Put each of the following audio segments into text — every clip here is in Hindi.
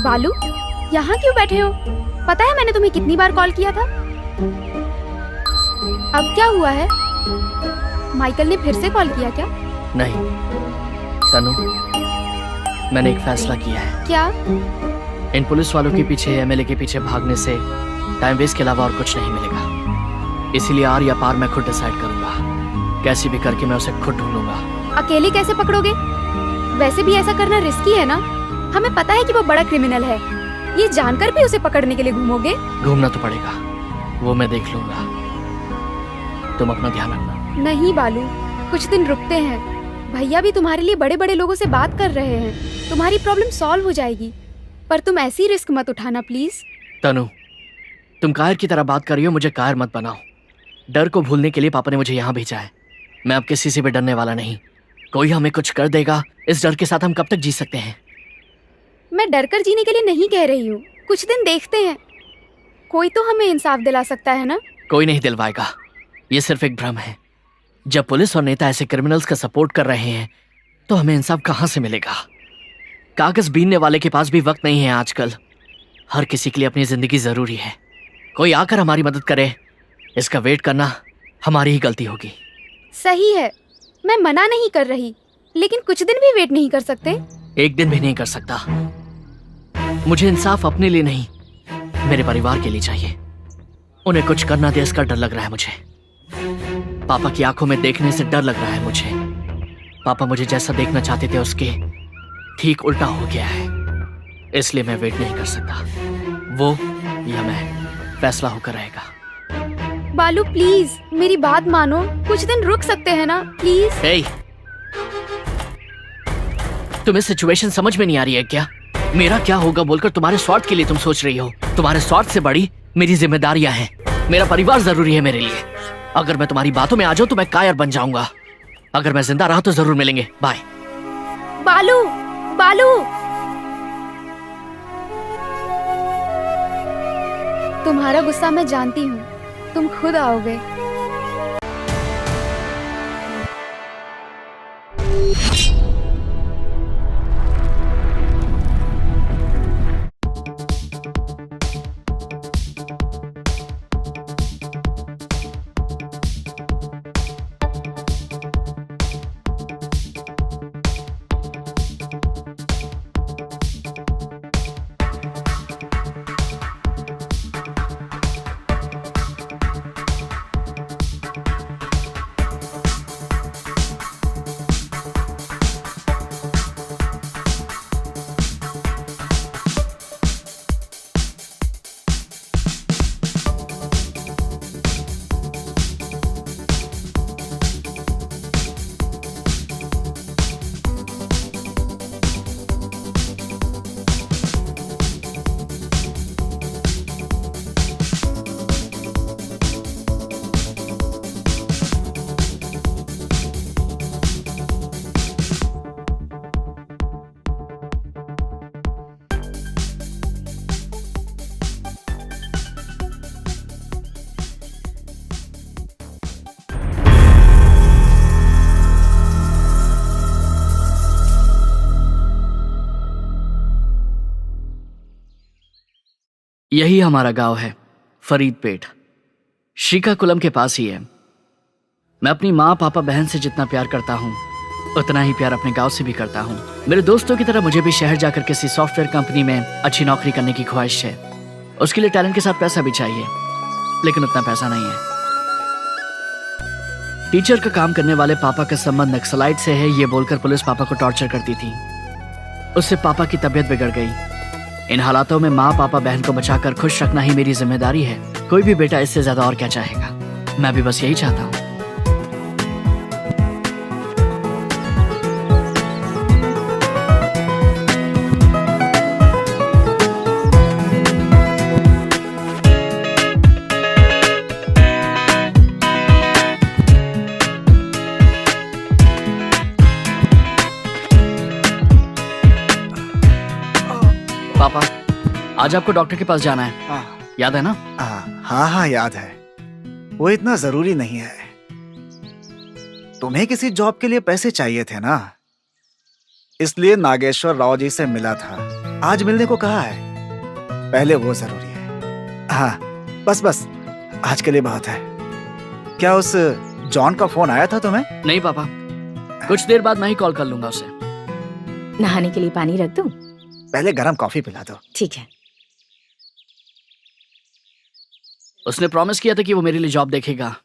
बालू, यहाँ क्यों बैठे हो? पता है मैंने तुम्हें कितनी बार कॉल किया था। अब क्या हुआ है? माइकल ने फिर से कॉल किया क्या? नहीं तनु, मैंने एक फैसला किया है। क्या? इन पुलिस वालों के पीछे, एमएलए के पीछे भागने से टाइम वेस्ट के अलावा और कुछ नहीं मिलेगा। इसीलिए आर या पार मैं खुद डिसाइड करूंगा। कैसे भी करके मैं उसे खुद ढूंढूंगा। अकेले कैसे पकड़ोगे? वैसे भी ऐसा करना रिस्की है ना। हमें पता है कि वो बड़ा क्रिमिनल है। ये जानकर भी उसे पकड़ने के लिए घूमोगे? घूमना तो पड़ेगा, वो मैं देख लूंगा। तुम अपना ध्यान रखना। नहीं बालू, कुछ दिन रुकते हैं। भैया भी तुम्हारे लिए बड़े बड़े लोगों से बात कर रहे हैं। तुम्हारी प्रॉब्लम सॉल्व हो जाएगी, पर तुम ऐसी रिस्क मत उठाना प्लीज। तनु, तुम कायर की तरह बात कर रही हो, मुझे कायर मत बनाओ। डर को भूलने के लिए पापा ने मुझे यहाँ भेजा है। मैं अब किसी से भी डरने वाला नहीं। कोई हमें कुछ कर देगा, इस डर के साथ हम कब तक जी सकते हैं? मैं डर कर जीने के लिए नहीं कह रही हूँ। कुछ दिन देखते हैं, कोई तो हमें इंसाफ दिला सकता है ना। कोई नहीं दिलवाएगा, ये सिर्फ एक भ्रम है। जब पुलिस और नेता ऐसे क्रिमिनल्स का सपोर्ट कर रहे हैं तो हमें इंसाफ कहाँ से मिलेगा? कागज बीनने वाले के पास भी वक्त नहीं है आजकल। हर किसी के लिए अपनी जिंदगी जरूरी है। कोई आकर हमारी मदद करे, इसका वेट करना हमारी ही गलती होगी। सही है, मैं मना नहीं कर रही, लेकिन कुछ दिन भी वेट नहीं कर सकते? एक दिन भी नहीं कर सकता। मुझे इंसाफ अपने लिए नहीं, मेरे परिवार के लिए चाहिए। उन्हें कुछ करना दे, इसका डर लग रहा है मुझे। पापा की आंखों में देखने से डर लग रहा है मुझे। पापा मुझे जैसा देखना चाहते थे उसके ठीक उल्टा हो गया है। इसलिए मैं वेट नहीं कर सकता। वो या मैं, फैसला होकर रहेगा। बालू प्लीज मेरी बात मानो, कुछ दिन रुक सकते हैं ना प्लीज। hey, तुम्हें सिचुएशन समझ में नहीं आ रही है क्या? मेरा क्या होगा बोलकर तुम्हारे स्वार्थ के लिए तुम सोच रही हो। तुम्हारे स्वार्थ से बड़ी मेरी जिम्मेदारियां हैं। मेरा परिवार जरूरी है मेरे लिए। अगर मैं तुम्हारी बातों में आ जाऊं तो मैं कायर बन जाऊंगा। अगर मैं जिंदा रहा तो जरूर मिलेंगे। बाय। बालू, बालू, तुम्हारा गुस्सा मैं जानती हूँ, तुम खुद आओगे। यही हमारा गांव है, फरीदपेट, श्रीकाकुलम के पास ही है। मैं अपनी माँ, पापा, बहन से जितना प्यार करता हूँ उतना ही प्यार अपने गांव से भी करता हूँ। मेरे दोस्तों की तरह मुझे भी शहर जाकर किसी सॉफ्टवेयर कंपनी में अच्छी नौकरी करने की ख्वाहिश है। उसके लिए टैलेंट के साथ पैसा भी चाहिए, लेकिन उतना पैसा नहीं है। टीचर का काम करने वाले पापा का संबंध नक्सलाइट से है, ये बोलकर पुलिस पापा को टॉर्चर करती थी। उससे पापा की तबीयत बिगड़ गई। इन हालातों में माँ, पापा, बहन को बचाकर खुश रखना ही मेरी जिम्मेदारी है। कोई भी बेटा इससे ज्यादा और क्या चाहेगा? मैं भी बस यही चाहता हूँ। पापा, आज आपको डॉक्टर के पास जाना है, याद है ना? हाँ हाँ याद है। वो इतना जरूरी नहीं है। तुम्हें किसी जॉब के लिए पैसे चाहिए थे ना, इसलिए नागेश्वर राव जी से मिला था। आज मिलने को कहा है, पहले वो जरूरी है। हाँ बस बस, आज के लिए बहुत है। क्या उस जॉन का फोन आया था तुम्हें? नहीं पापा, कुछ देर बाद मैं ही कॉल कर लूंगा उसे। नहाने के लिए पानी रख दूं? पहले गरम कॉफी पिला दो। ठीक है। उसने प्रॉमिस किया था कि वो मेरे लिए जॉब देखेगा।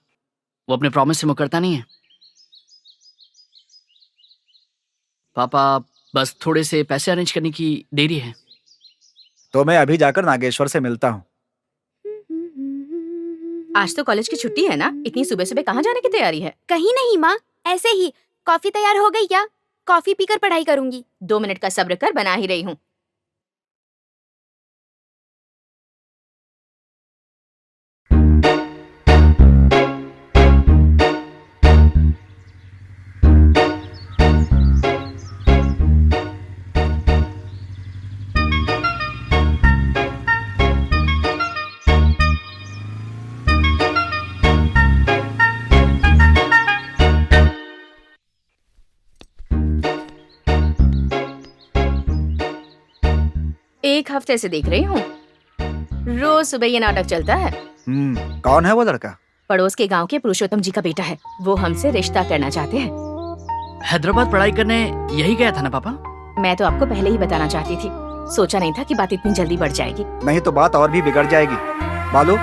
वो अपने प्रॉमिस से मुकरता नहीं है। पापा, बस थोड़े से पैसे अरेंज करने की देरी है। तो मैं अभी जाकर नागेश्वर से मिलता हूँ। आज तो कॉलेज की छुट्टी है ना, इतनी सुबह सुबह कहाँ जाने की तैयारी है? कहीं नहीं माँ, ऐसे ही। कॉफी तैयार हो गई क्या? कॉफी पीकर पढ़ाई करूंगी। 2 मिनट का सब्र कर, बना ही रही हूँ। एक हफ्ते से देख रही हूँ, रोज सुबह ये नाटक चलता है। कौन है वो लड़का? पड़ोस के गांव के पुरुषोत्तम जी का बेटा है। वो हमसे रिश्ता करना चाहते हैं। हैदराबाद पढ़ाई करने यही गया था ना पापा? मैं तो आपको पहले ही बताना चाहती थी, सोचा नहीं था कि बात इतनी जल्दी बढ़ जाएगी। नहीं तो बात और भी बिगड़ जाएगी। बालू,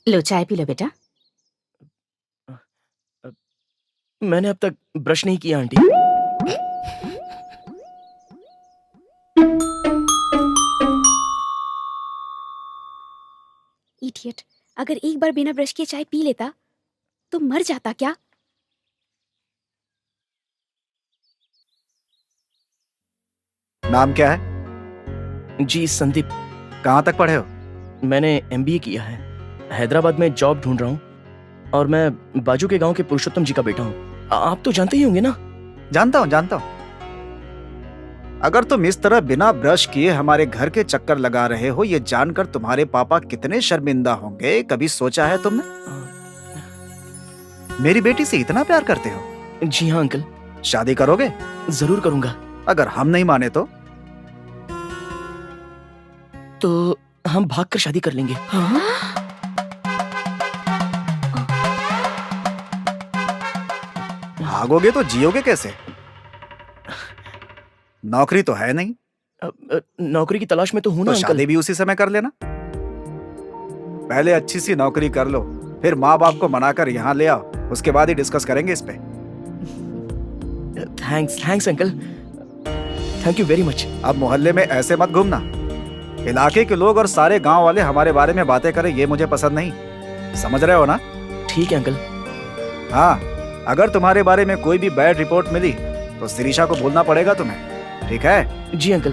लो चाय पी लो बेटा। मैंने अब तक ब्रश नहीं किया आंटी। इडियट, अगर एक बार बिना ब्रश किए चाय पी लेता तो मर जाता क्या? नाम क्या है? जी संदीप। कहाँ तक पढ़े हो? मैंने एमबीए किया है। हैदराबाद में जॉब ढूंढ रहा हूँ और मैं बाजू के गांव के पुरुषोत्तम जी का बेटा हूँ। आप तो जानते ही होंगे ना? जानता हूँ जानता हूँ। अगर तुम इस तरह बिना ब्रश किए हमारे घर के चक्कर लगा रहे हो, ये जानकर तुम्हारे पापा कितने शर्मिंदा होंगे, कभी सोचा है तुमने? मेरी बेटी से इतना प्यार करते हो? जी हाँ अंकल। शादी करोगे? जरूर करूंगा। अगर हम नहीं माने तो हम भागकर शादी कर लेंगे। हाँ? भागोगे तो जियोगे कैसे? नौकरी तो है नहीं। नौकरी की तलाश में तो हूं ना तो अंकल। शादी भी उसी समय कर लेना। पहले अच्छी सी नौकरी कर लो, फिर माँ बाप को मनाकर यहाँ ले आओ, उसके बाद ही डिस्कस करेंगे इस पे। Thanks uncle, thank you very much. अब मोहल्ले में ऐसे मत घूमना। इलाके के लोग और सारे गांव वाले हमारे बारे में बातें करें, ये मुझे पसंद नहीं। समझ रहे हो ना? ठीक है अंकल। हाँ, अगर तुम्हारे बारे में कोई भी बैड रिपोर्ट मिली तो शिरीषा को बोलना पड़ेगा तुम्हें, ठीक है? जी अंकल।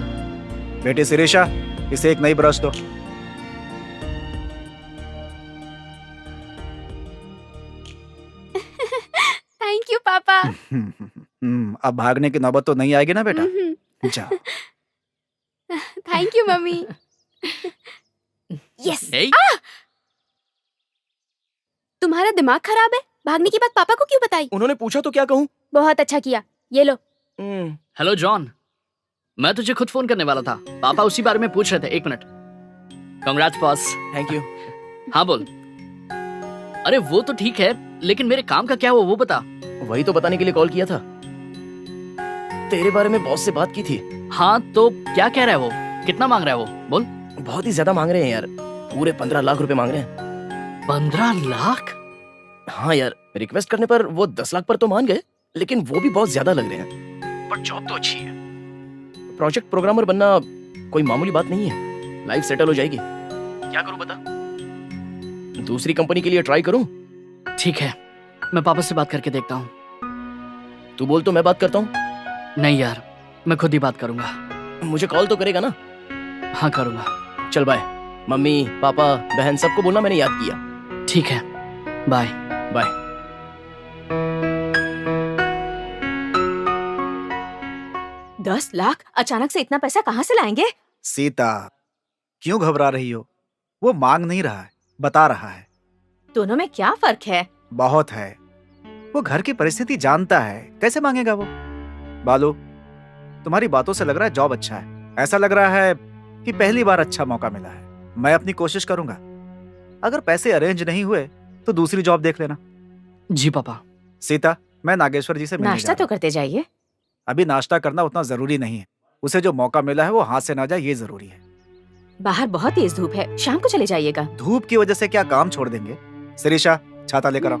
बेटी शिरीषा, इसे एक नई ब्रश दो। थैंक यू पापा। अब भागने की नौबत तो नहीं आएगी ना बेटा? जाओ। Thank you mummy. Yes. Hey? तुम्हारा दिमाग खराब है? भागने की बात पापा को क्यों बताई? उन्होंने पूछा तो क्या कहूँ? बहुत अच्छा किया, ये लो। हेलो जॉन, मैं तुझे खुद फोन करने वाला था। पापा उसी बारे में पूछ रहे थे। 1 minute. Congrats boss. Thank you. हाँ बोल। अरे वो तो ठीक है, लेकिन मेरे काम का क्या हुआ वो बता। वही तो बताने के लिए कॉल किया था। तेरे बारे में बॉस से बात की थी। हाँ तो क्या कह रहा है वो? कितना मांग रहा है वो? बोल। बहुत ही ज्यादा मांग रहे हैं यार, पूरे 15 लाख रुपए मांग रहे हैं। 15 लाख? हाँ यार, रिक्वेस्ट करने पर वो 10 लाख पर तो मान गए, लेकिन वो भी बहुत ज्यादा लग रहे हैं। पर जॉब तो अच्छी है। प्रोजेक्ट प्रोग्रामर बनना कोई मामूली बात नहीं है। लाइफ सेटल हो जाएगी। क्या करूं बता? दूसरी कंपनी के लिए ट्राई करूं? ठीक है, मैं पापा से बात करके देखता हूँ। तू बोल तो मैं बात करता हूँ। नहीं यार, मैं खुद ही बात करूंगा। मुझे कॉल तो करेगा ना? हाँ करूंगा। चल बाय। मम्मी पापा बहन सबको बोलना मैंने याद किया। ठीक है, बाय। बाय। 10 लाख अचानक से इतना पैसा कहाँ से लाएंगे? सीता, क्यों घबरा रही हो? वो मांग नहीं रहा है, बता रहा है। दोनों में क्या फर्क है? बहुत है। वो घर की परिस्थिति जानता है, कैसे मांगेगा वो? बालू, तुम्हारी बातों से लग रहा है जॉब अच्छा है। ऐसा लग रहा है कि पहली बार अच्छा मौका मिला है। मैं अपनी कोशिश करूंगा। अगर पैसे अरेंज नहीं हुए तो दूसरी जॉब देख लेना। जी पापा। सीता, मैं नागेश्वर जी से मिलने नाश्ता जा तो रहा हूं। करते जाइए। अभी नाश्ता करना उतना जरूरी नहीं है। उसे जो मौका मिला है वो हाथ से ना जाए, ये जरूरी है। बाहर बहुत तेज धूप है, शाम को चले जाइएगा। धूप की वजह से क्या काम छोड़ देंगे? शिरीषा, छाता लेकर आओ।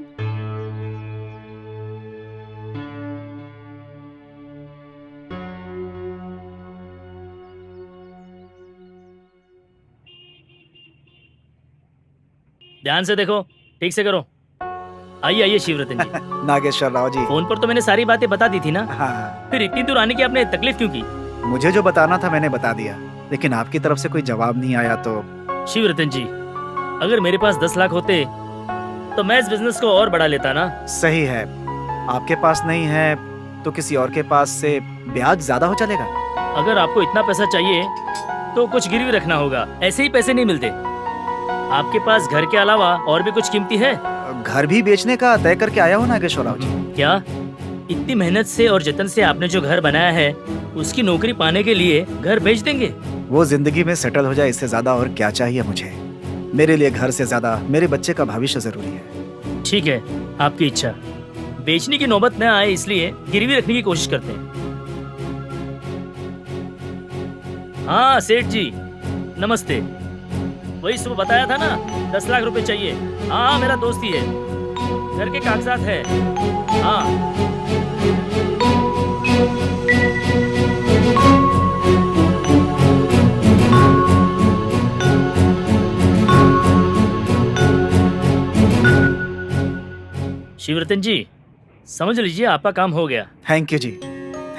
ध्यान से देखो, ठीक से करो। आइए आइए शिवरतन जी। नागेश्वर राव जी। फोन पर तो मैंने सारी बातें बता दी थी ना, हाँ, फिर इतनी दूर आने की आपने तकलीफ क्यों की? मुझे जो बताना था मैंने बता दिया, लेकिन आपकी तरफ से कोई जवाब नहीं आया तो। शिवरतन जी, अगर मेरे पास 10 लाख होते तो मैं इस बिजनेस को और बढ़ा लेता ना। सही है, आपके पास नहीं है तो किसी और के पास से ब्याज ज्यादा हो चलेगा। अगर आपको इतना पैसा चाहिए तो कुछ गिरवी रखना होगा, ऐसे ही पैसे नहीं मिलते। आपके पास घर के अलावा और भी कुछ कीमती है घर भी बेचने का तय करके आया हो नागेश्वर राव जी? क्या? इतनी मेहनत से और जतन से आपने जो घर बनाया है, उसकी नौकरी पाने के लिए घर बेच देंगे? वो जिंदगी में सेटल हो जाए, इससे ज्यादा और क्या चाहिए मुझे? मेरे लिए घर से ज्यादा मेरे बच्चे का भविष्य जरूरी है। ठीक है, आपकी इच्छा। बेचने की नौबत न आए इसलिए गिरवी रखने की कोशिश करते हैं। हाँ सेठ जी, नमस्ते। वही सुबह बताया था ना, 10 लाख रुपए चाहिए। हाँ मेरा दोस्त ही है, घर के कागजात है। हाँ शिवरतन जी, समझ लीजिए आपका काम हो गया। थैंक यू जी,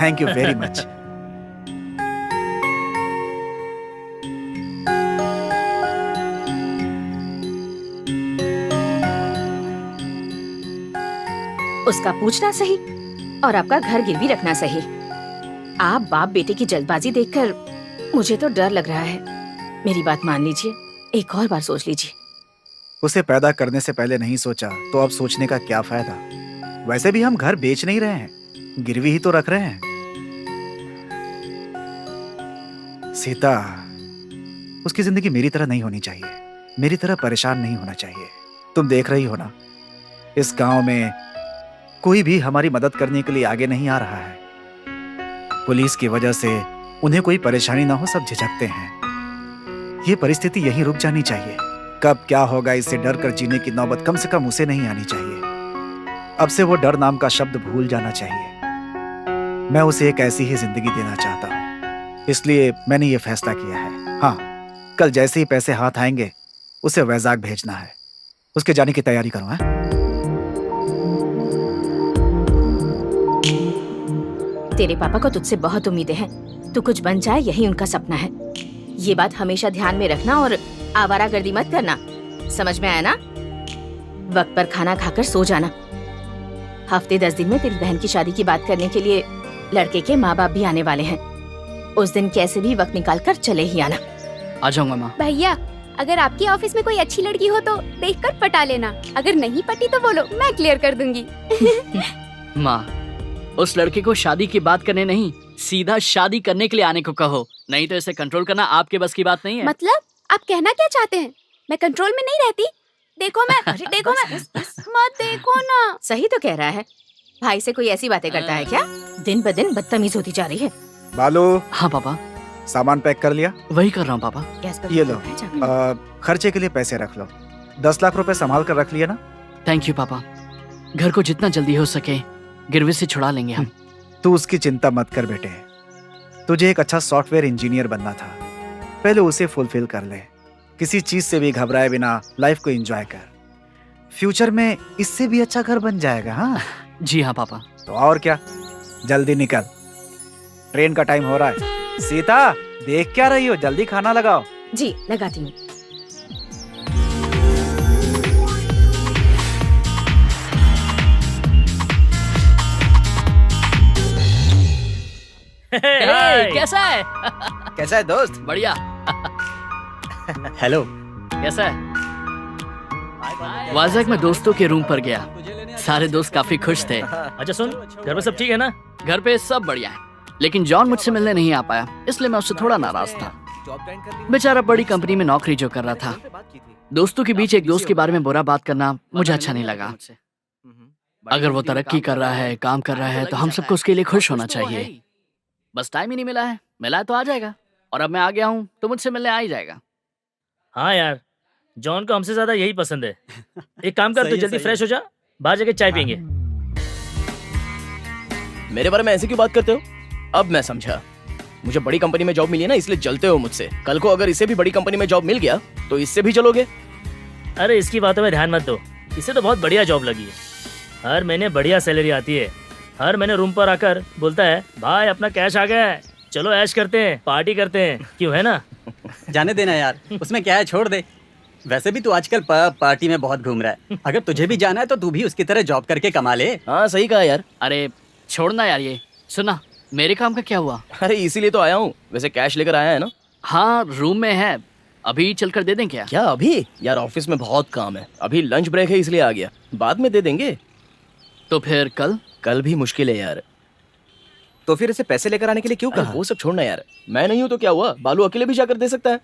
थैंक यू वेरी मच। उसका पूछना सही और आपका घर गिरवी रखना सही। आप बाप बेटे की जल्दबाजी देखकर मुझे तो डर लग रहा है। मेरी बात मान लीजिए, एक और बार सोच लीजिए। उसे पैदा करने से पहले नहीं सोचा तो अब सोचने का क्या फायदा? वैसे भी हम घर बेच नहीं रहे हैं, गिरवी ही तो रख रहे हैं। सीता, उसकी जिंदगी मेरी तरह नहीं होनी चाहिए, मेरी तरह परेशान नहीं होना चाहिए। तुम देख रही हो ना, इस गांव में कोई भी हमारी मदद करने के लिए आगे नहीं आ रहा है। पुलिस की वजह से उन्हें कोई परेशानी ना हो, सब झिझकते हैं। ये परिस्थिति यहीं रुक जानी चाहिए। कब क्या होगा इससे डर कर जीने की नौबत कम से कम उसे नहीं आनी चाहिए। अब से वो डर नाम का शब्द भूल जाना चाहिए। मैं उसे एक ऐसी ही जिंदगी देना चाहता हूँ, इसलिए मैंने ये फैसला किया है। हाँ, कल जैसे ही पैसे हाथ आएंगे उसे वैजाग भेजना है। उसके जाने की तैयारी करो। हाँ? तेरे पापा को तुझसे बहुत उम्मीदें हैं। तू कुछ बन जाए, यही उनका सपना है। ये बात हमेशा ध्यान में रखना और आवारागर्दी मत करना। समझ में आया ना? वक्त पर खाना खाकर सो जाना। हफ्ते 10 दिन में तेरी बहन की शादी की बात करने के लिए लड़के के माँ बाप भी आने वाले हैं। उस दिन कैसे भी वक्त निकाल कर चले ही आना। आ जाऊंगा माँ। भैया, अगर आपकी ऑफिस में कोई अच्छी लड़की हो तो देखकर पटा लेना। अगर नहीं पटी तो बोलो, मैं क्लियर कर दूंगी। माँ, उस लड़के को शादी की बात करने नहीं, सीधा शादी करने के लिए आने को कहो। नहीं तो इसे कंट्रोल करना आपके बस की बात नहीं है। मतलब आप कहना क्या चाहते हैं? मैं कंट्रोल में नहीं रहती? देखो मैं मत देखो ना। सही तो कह रहा है। भाई से कोई ऐसी बातें करता है क्या? दिन ब दिन बदतमीज होती जा रही है। बालू, हाँ पापा, सामान पैक कर लिया? वही कर रहा हूँ पापा। गैस पर ये लो। है जाके। खर्चे के लिए पैसे रख लो। 10 लाख रुपए संभाल कर रख लिया ना? थैंक यू पापा। घर को जितना जल्दी हो सके गिरवी से छुड़ा लेंगे हम। तू उसकी चिंता मत कर बेटे। तुझे एक अच्छा सॉफ्टवेयर इंजीनियर बनना था, पहले उसे फुलफिल कर ले। किसी चीज से भी घबराए बिना लाइफ को एंजॉय कर। फ्यूचर में इससे भी अच्छा घर बन जाएगा। हाँ जी हाँ पापा। तो और क्या, जल्दी निकल, ट्रेन का टाइम हो रहा है। सीता, देख क्या रही हो? जल्दी खाना लगाओ। जी लगाती हूँ। हाय। कैसा है? कैसा है दोस्त? बढ़िया। हेलो। कैसा है? वाज़ेक में दोस्तों के रूम पर गया, सारे दोस्त काफी खुश थे। अच्छा सुन, घर में सब ठीक है ना? घर पे सब बढ़िया है, लेकिन जॉन मुझसे मिलने नहीं आ पाया, इसलिए मैं उससे थोड़ा नाराज था। बेचारा बड़ी कंपनी में नौकरी जो कर रहा था। दोस्तों के बीच एक दोस्त के बारे में बुरा बात करना मुझे अच्छा नहीं लगा। अगर वो तरक्की कर रहा है, काम कर रहा है, तो हम सबको उसके लिए खुश होना चाहिए। बस टाइम ही नहीं मिला है, मिला है तो आ जाएगा। और अब मैं आ गया हूँ तो मुझसे मिलने आ ही जाएगा। हाँ यार, जॉन को हमसे ज्यादा यही पसंद है। एक काम कर, सही तू है, जल्दी सही फ्रेश हो जा, बाहर जाके चाय पियेंगे। मेरे बारे में ऐसे क्यों बात करते हो? अब मैं समझा, मुझे बड़ी कंपनी में जॉब मिली है ना, इसलिए जलते हो मुझसे। कल को अगर इसे भी बड़ी कंपनी में जॉब मिल गया तो इससे भी जलोगे। अरे इसकी बातों में ध्यान मत दो, इसे तो बहुत बढ़िया जॉब लगी है। हर महीने बढ़िया सैलरी आती है। हर महीने रूम पर आकर बोलता है, भाई अपना कैश आ गया है, चलो ऐश करते हैं, पार्टी करते हैं, क्यों है ना? जाने देना यार, उसमें क्या है, छोड़ दे। वैसे भी तू आजकल पार्टी में बहुत घूम रहा है। अगर तुझे भी जाना है तो तू भी उसकी तरह जॉब करके कमा ले। हाँ सही कहा यार। अरे छोड़ना यार, ये सुना, मेरे काम का क्या हुआ? अरे इसीलिए तो आया हूँ। वैसे कैश लेकर आया है ना? हाँ रूम में है, अभी चलकर दे दें क्या? क्या अभी? यार ऑफिस में बहुत काम है, अभी लंच ब्रेक है इसलिए आ गया, बाद में दे देंगे। तो फिर कल? कल भी मुश्किल है यार। तो फिर इसे पैसे लेकर आने के लिए क्यों अरे कहा? वो सब छोड़ना यार, मैं नहीं हूँ तो क्या हुआ, बालू अकेले भी जाकर दे सकता है।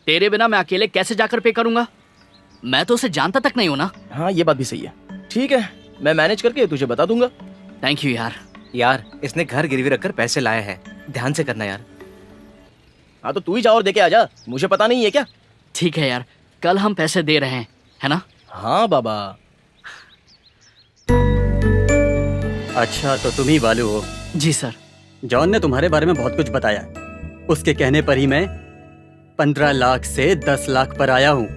तेरे बिना मैं अकेले कैसे जाकर पे करूंगा? मैं तो उसे जानता तक नहीं हूं ना। हाँ ये बात भी सही है। ठीक है, मैं मैनेज करके तुझे बता दूंगा। थैंक यू यार। यार इसने घर गिरवी रखकर पैसे लाए हैं, ध्यान से करना यार। हाँ तो तू ही जा और दे के आ जा, मुझे पता नहीं है क्या? ठीक है यार, कल हम पैसे दे रहे हैं, है ना? हाँ बाबा। अच्छा तो तुम ही बालू हो। जी सर। जॉन ने तुम्हारे बारे में बहुत कुछ बताया। उसके कहने पर ही मैं 15 लाख से 10 लाख पर आया हूँ।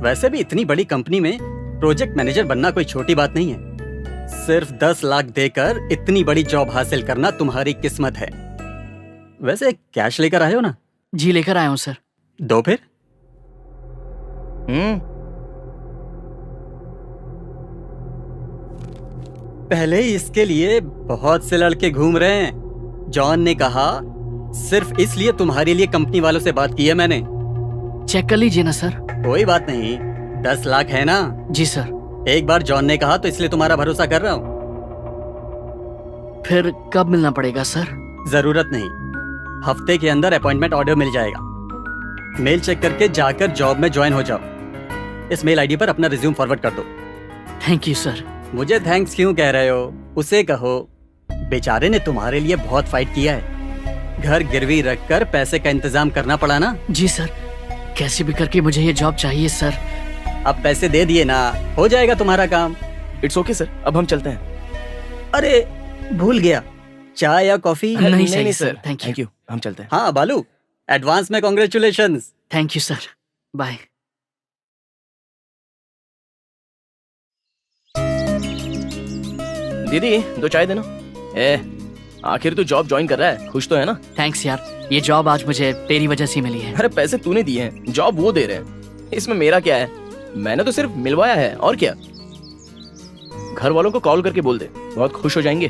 वैसे भी इतनी बड़ी कंपनी में प्रोजेक्ट मैनेजर बनना कोई छोटी बात नहीं है। सिर्फ 10 लाख देकर इतनी बड़ी जॉब हासिल करना तुम्हारी किस्मत है। वैसे कैश लेकर आए हो ना? जी लेकर आया हूँ सर। दो फिर। पहले ही इसके लिए बहुत से लड़के घूम रहे हैं। जॉन ने कहा सिर्फ इसलिए तुम्हारे लिए कंपनी वालों से बात की है मैंने। चेक कर लीजिए ना सर। कोई बात नहीं, 10 लाख है ना? जी सर। एक बार जॉन ने कहा तो इसलिए तुम्हारा भरोसा कर रहा हूँ। फिर कब मिलना पड़ेगा सर? जरूरत नहीं, हफ्ते के अंदर अपॉइंटमेंट ऑर्डर मिल जाएगा। मेल चेक करके जाकर जॉब में ज्वाइन हो जाओ। इस मेल आईडी पर अपना रिज्यूम फॉरवर्ड कर दो। Thank you sir. मुझे थैंक्स क्यों कह रहे हो? उसे कहो, बेचारे ने तुम्हारे लिए बहुत फाइट किया है। घर गिरवी रखकर पैसे का इंतजाम करना पड़ा ना? जी सर, कैसे भी करके मुझे ये जॉब चाहिए सर। अब पैसे दे दिए ना, हो जाएगा तुम्हारा काम। इट्स ओके सर, अब हम चलते हैं। अरे भूल गया, चाय या कॉफी? नहीं सही sir, thank you. Thank you, हम चलते हैं। हाँ बालू, एडवांस में congratulations. Thank you sir, bye. दीदी दो चाय देना। आखिर तू जॉब ज्वाइन कर रहा है, खुश तो है ना? थैंक्स यार, ये जॉब आज मुझे तेरी वजह से मिली है। अरे पैसे तूने दिए हैं, जॉब वो दे रहे हैं, इसमें मेरा क्या है? मैंने तो सिर्फ मिलवाया है, और क्या। घर वालों को कॉल करके बोल दे, बहुत खुश हो जाएंगे।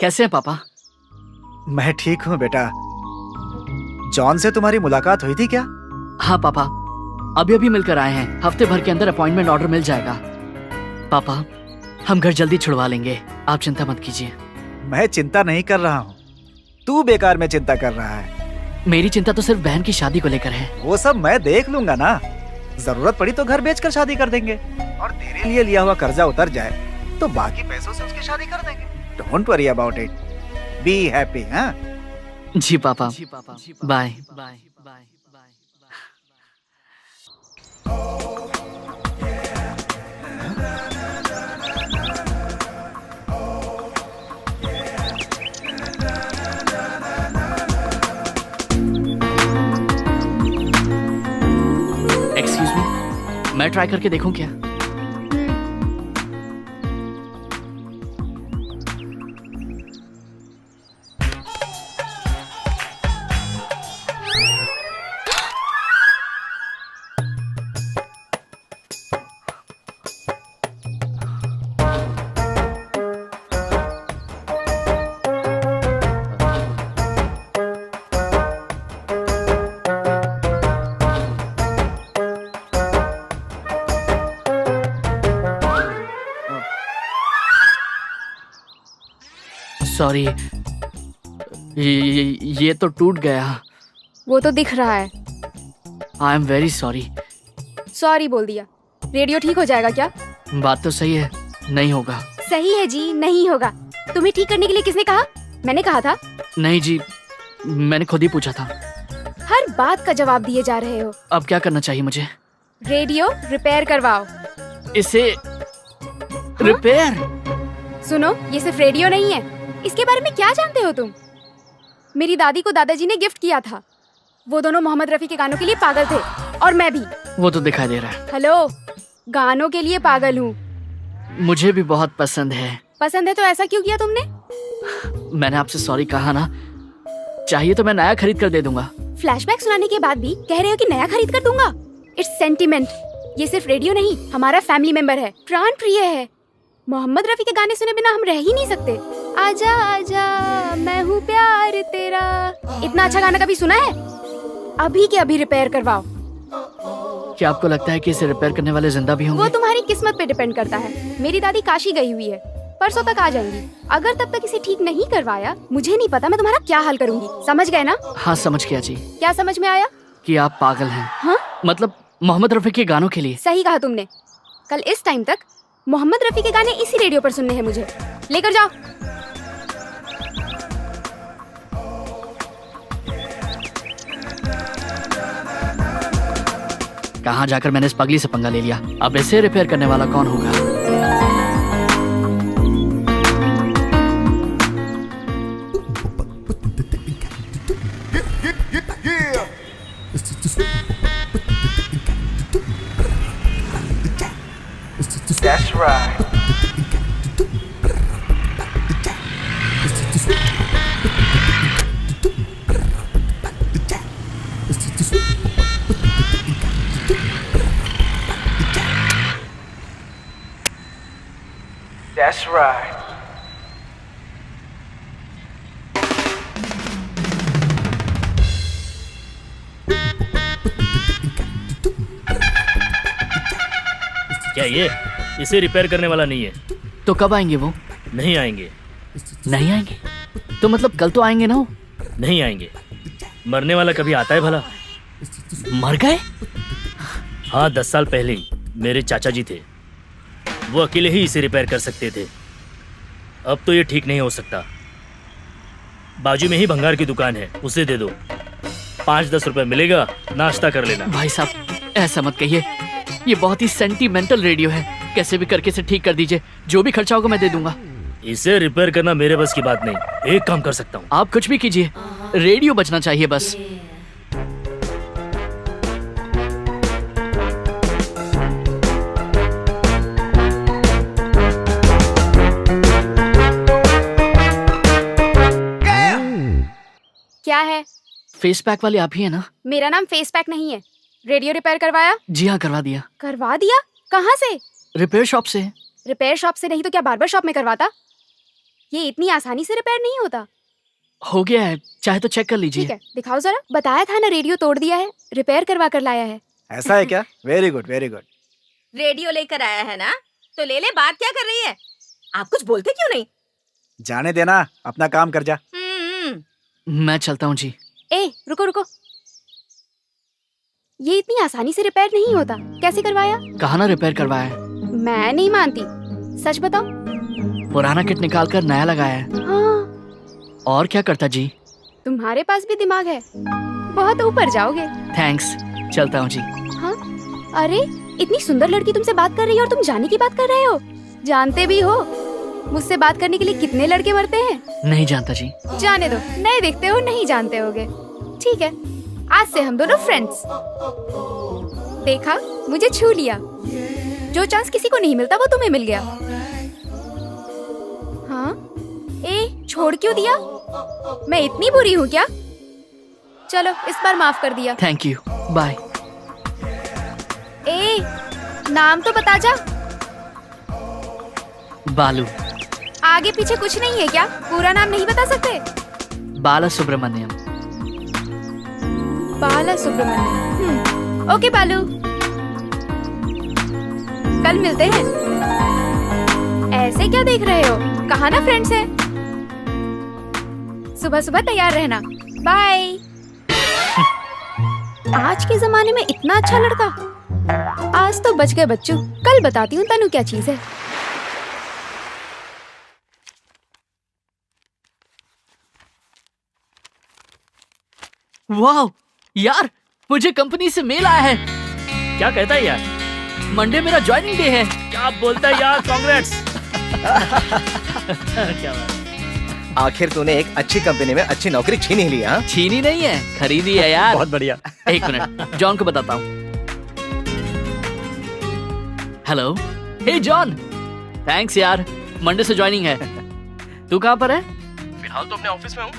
कैसे हैं पापा? मैं ठीक हूँ बेटा। जॉन से तुम्हारी मुलाकात हुई थी क्या? हाँ पापा, अभी अभी मिलकर आए हैं। हफ्ते भर के अंदर अपॉइंटमेंट ऑर्डर मिल जाएगा। पापा, हम घर जल्दी छुड़वा लेंगे, आप चिंता मत कीजिए। मैं चिंता नहीं कर रहा हूँ, तू बेकार में चिंता कर रहा है। मेरी चिंता तो सिर्फ बहन की शादी को लेकर है। वो सब मैं देख लूंगा ना। जरूरत पड़ी तो घर बेचकर शादी कर देंगे, और तेरे लिए लिया हुआ कर्जा उतर जाए तो बाकी पैसों से उसकी शादी कर देंगे। Don't worry about it, be happy. हाँ जी पापा, bye bye bye. Excuse me, मैं ट्राई करके देखूं क्या? सॉरी, ये तो टूट गया। वो तो दिख रहा है। I am very sorry. Sorry बोल दिया। रेडियो ठीक हो जाएगा क्या? बात तो सही है, नहीं होगा। सही है जी, नहीं होगा। तुम्हें ठीक करने के लिए किसने कहा? मैंने कहा था। नहीं जी, मैंने खुद ही पूछा था। हर बात का जवाब दिए जा रहे हो। अब क्या करना चाहिए मुझे? रेडियो रिपेयर करवाओ। इसे रिपेयर? सुनो, ये सिर्फ रेडियो नहीं है। इसके बारे में क्या जानते हो तुम? मेरी दादी को दादाजी ने गिफ्ट किया था। वो दोनों मोहम्मद रफी के गानों के लिए पागल थे, और मैं भी। वो तो दिखाई दे रहा है। हेलो, गानों के लिए पागल हूँ। मुझे भी बहुत पसंद है। पसंद है तो ऐसा क्यों किया तुमने? मैंने आपसे सॉरी कहा ना। चाहिए तो मैं नया खरीद कर दे दूंगा। फ्लैशबैक सुनाने के बाद भी कह रहे हो कि नया खरीद कर दूंगा? It's sentiment. ये सिर्फ रेडियो नहीं, हमारा फैमिली मेंबर है, प्राण प्रिय है। मोहम्मद रफी के गाने सुने बिना हम रह ही नहीं सकते। आजा आजा मैं हूँ प्यार तेरा। इतना अच्छा गाना कभी सुना है? अभी के अभी रिपेयर करवाओ। क्या आपको लगता है कि इसे रिपेयर करने वाले जिंदा भी वो होंगे? तुम्हारी किस्मत पे डिपेंड करता है। मेरी दादी काशी गई हुई है, परसों तक आ जाएंगी। अगर तब तक इसे ठीक नहीं करवाया, मुझे नहीं पता मैं तुम्हारा क्या हाल करूंगी। समझ गए ना? हाँ, समझ गया जी। क्या समझ में आया? कि आप पागल हैं। हाँ? मतलब मोहम्मद रफी के गानों के लिए। सही कहा तुमने। कल इस टाइम तक मोहम्मद रफी के गाने इसी रेडियो पर सुनने हैं मुझे। लेकर जाओ। कहाँ जाकर मैंने इस पगली से पंगा ले लिया। अब इसे रिपेयर करने वाला कौन होगा? That's right. That's right. क्या ये इसे रिपेयर करने वाला नहीं है? तो कब आएंगे वो? नहीं आएंगे। नहीं आएंगे? तो मतलब कल तो आएंगे ना वो? नहीं आएंगे। मरने वाला कभी आता है भला? मर गए? हाँ, 10 साल पहले ही मेरे चाचा जी थे। वो अकेले ही इसे रिपेयर कर सकते थे। अब तो ये ठीक नहीं हो सकता। बाजू में ही भंगार की दुकान है, उसे दे दो। 5-10 रुपए मिलेगा, नाश्ता कर लेना। भाई साहब, ऐसा मत कहिए। ये बहुत ही सेंटीमेंटल रेडियो है। कैसे भी करके इसे ठीक कर दीजिए। जो भी खर्चा होगा मैं दे दूंगा। इसे रिपेयर करना मेरे बस की बात नहीं। एक काम कर सकता हूँ। आप कुछ भी कीजिए, रेडियो बचना चाहिए बस। क्या है? फेस पैक वाले आप ही है ना? मेरा नाम फेस पैक नहीं है। रेडियो रिपेयर करवाया? जी हाँ, करवा दिया। करवा दिया? कहाँ से? रिपेयर शॉप से। रिपेयर शॉप से नहीं तो क्या बार्बर शॉप में करवाता? ये इतनी आसानी से रिपेयर नहीं होता। हो गया है, चाहे तो चेक कर लीजिए। ठीक है, दिखाओ जरा। बताया था ना रेडियो तोड़ दिया है, रिपेयर करवा कर लाया है। ऐसा है क्या? Very good, very good. Radio लेकर आया है ना, तो ले ले। बात क्या कर रही है? आप कुछ बोलते क्यों नहीं? जाने देना, अपना काम कर जा। मैं चलता हूँ जी। ए, रुको रुको। ये इतनी आसानी से रिपेयर नहीं होता। कैसे करवाया? कहा ना रिपेयर करवाया है। मैं नहीं मानती। सच बताओ। पुराना किट निकाल कर नया लगाया है। हाँ, और क्या करता जी? तुम्हारे पास भी दिमाग है। बहुत ऊपर जाओगे। थैंक्स, चलता हूँ जी। हाँ? अरे, इतनी सुंदर लड़की तुमसे बात कर रही है और तुम जाने की बात कर रहे हो। जानते भी हो मुझसे बात करने के लिए कितने लड़के मरते हैं? नहीं जानता जी। जाने दो, नए दिखते हो, नहीं जानते होगे। ठीक है, आज से हम दोनों फ्रेंड्स। देखा, मुझे छू लिया। जो चांस किसी को नहीं मिलता वो तुम्हें मिल गया। हाँ? ए, छोड़ क्यों दिया? मैं इतनी बुरी हूँ क्या? चलो, इस बार माफ कर दिया। Thank you, bye. ए, नाम तो बता जा। बालू। आगे पीछे कुछ नहीं है क्या? पूरा नाम नहीं बता सकते? बाला सुब्रमण्यम। बाला सुब्रमण्यम। ओके बालू, कल मिलते हैं। ऐसे क्या देख रहे हो? कहाँ ना फ्रेंड्स है। सुबह सुबह तैयार रहना। बाय। आज के जमाने में इतना अच्छा लड़का। आज तो बच गए बच्चू, कल बताती हूँ तनु क्या चीज है। वाह यार, मुझे कंपनी से मेल आया है। क्या कहता है यार? मंडे मेरा ज्वाइनिंग डे है। क्या बोलता है यार? कांग्रेट्स। क्या बात। आखिर तूने एक अच्छी कंपनी में अच्छी नौकरी छीन ही ली। हाँ, छीनी नहीं है, खरीदी है यार। बहुत बढ़िया। एक मिनट, जॉन को बताता हूँ। हेलो, हे जॉन, थैंक्स यार, मंडे से ज्वाइनिंग है। तू कहाँ पर है? फिलहाल तो अपने ऑफिस में हूँ।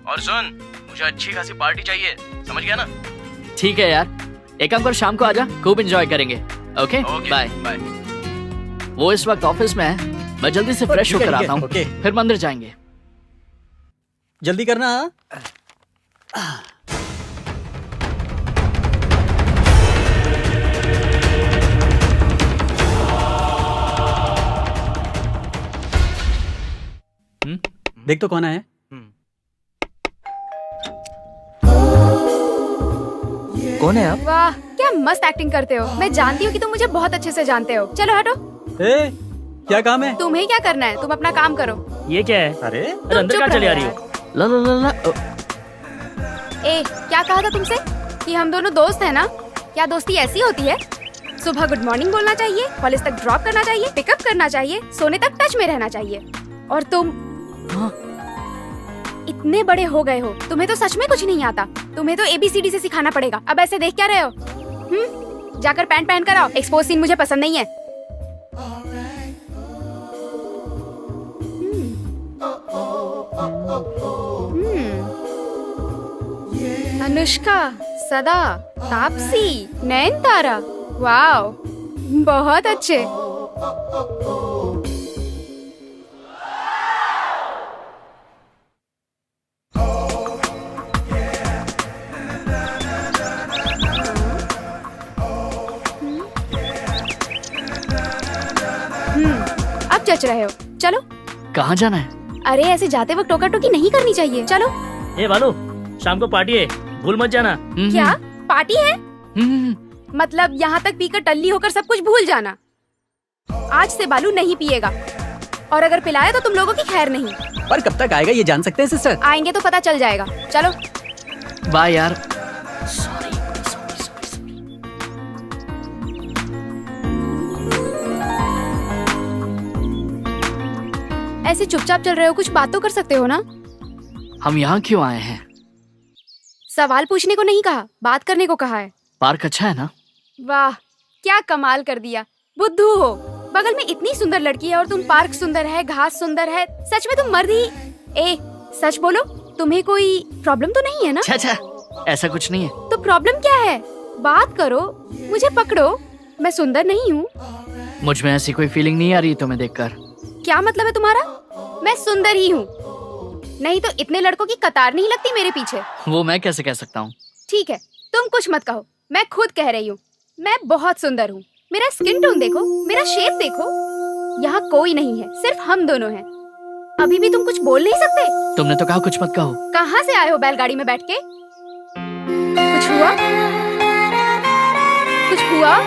और सुन, मुझे अच्छी खासी पार्टी चाहिए, समझ गया ना? ठीक है यार, एक काम कर, शाम को आजा, खूब एंजॉय करेंगे। Okay, bye. बाय। वो इस वक्त ऑफिस में है, मैं जल्दी से फ्रेश ठीक है, होकर ठीक है, आता हूँ, ओके। फिर मंदिर जाएंगे। जल्दी करना। देख तो कौन आया है? कौन है आप? वाह, क्या मस्त एक्टिंग करते हो। मैं जानती हूँ कि तुम मुझे बहुत अच्छे से जानते हो। चलो हटो। ए, क्या काम है? तुम्हें क्या करना है, तुम अपना काम करो। ये क्या है? अरे अरे अंदर चुप कहाँ चली आ रही रहो हो? ला ला ला ला ए, क्या कहा था तुमसे कि हम दोनों दोस्त हैं ना? क्या दोस्ती ऐसी होती है? सुबह गुड मॉर्निंग बोलना चाहिए, कॉलेज तक ड्रॉप करना चाहिए, पिकअप करना चाहिए, सोने तक टच में रहना चाहिए। और तुम इतने बड़े हो गए हो, तुम्हें तो सच में कुछ नहीं आता। तुम्हें तो ABCD से सिखाना पड़ेगा। अब ऐसे देख क्या रहे हो? जाकर पैंट पहन कर आओ। एक्सपोज सीन मुझे पसंद नहीं है। अनुष्का, सदा, तापसी, नयनतारा, वाओ, बहुत अच्छे। अब जच रहे हो। चलो। कहाँ जाना है? अरे ऐसे जाते वक्त टोका टोकी नहीं करनी चाहिए। चलो। ए बालू, शाम को पार्टी है, भूल मत जाना। क्या पार्टी है? हम्म, मतलब यहाँ तक पीकर टल्ली होकर सब कुछ भूल जाना। आज से बालू नहीं पिएगा, और अगर पिलाया तो तुम लोगों की खैर नहीं। पर कब तक आएगा ये जान सकते हैं सिस्टर? आएंगे तो पता चल जाएगा। चलो। बाय यार। ऐसे चुपचाप चल रहे हो, कुछ बात तो कर सकते हो ना? हम यहाँ क्यों आए हैं? सवाल पूछने को नहीं कहा, बात करने को कहा है। पार्क अच्छा है ना? वाह, क्या कमाल कर दिया। बुद्धू हो, बगल में इतनी सुंदर लड़की है और तुम पार्क सुंदर है, घास सुंदर है। सच में तुम मर्द ही। ए, सच बोलो, तुम्हें कोई प्रॉब्लम तो नहीं है ना? अच्छा, ऐसा कुछ नहीं है। तो प्रॉब्लम क्या है? बात करो, मुझे पकड़ो। मैं सुंदर नहीं हूँ। मुझ में ऐसी कोई फीलिंग नहीं आ रही तुम्हें देखकर। क्या मतलब है तुम्हारा? मैं सुंदर ही हूँ, नहीं तो इतने लड़कों की कतार नहीं लगती मेरे पीछे। वो मैं कैसे कह सकता हूँ? ठीक है, तुम कुछ मत कहो, मैं खुद कह रही हूँ। मैं बहुत सुंदर हूँ। मेरा स्किन टोन देखो, मेरा शेप देखो। यहाँ कोई नहीं है, सिर्फ हम दोनों हैं। अभी भी तुम कुछ बोल नहीं सकते? तुमने तो कहा कुछ मत कहो। कहाँ से आए हो बैलगाड़ी में बैठ के? कुछ हुआ? कुछ हुआ?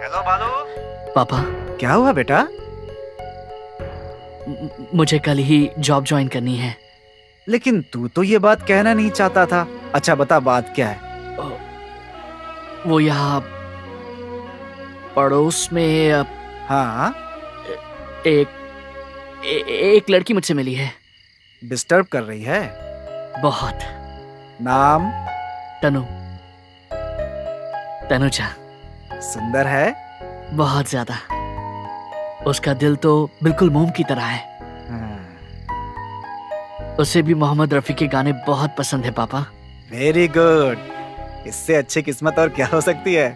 हेलो बालू। पापा, क्या हुआ बेटा? मुझे कल ही जॉब ज्वाइन करनी है। लेकिन तू तो ये बात कहना नहीं चाहता था। अच्छा बता, बात क्या है? वो यहाँ पड़ोस में हाँ, एक लड़की मुझसे मिली है। डिस्टर्ब कर रही है? बहुत। नाम? तनुजा। सुंदर है? बहुत ज्यादा। उसका दिल तो बिल्कुल मोम की तरह है। हाँ। उसे भी मोहम्मद रफी के गाने बहुत पसंद है पापा। वेरी गुड, इससे अच्छी किस्मत और क्या हो सकती है।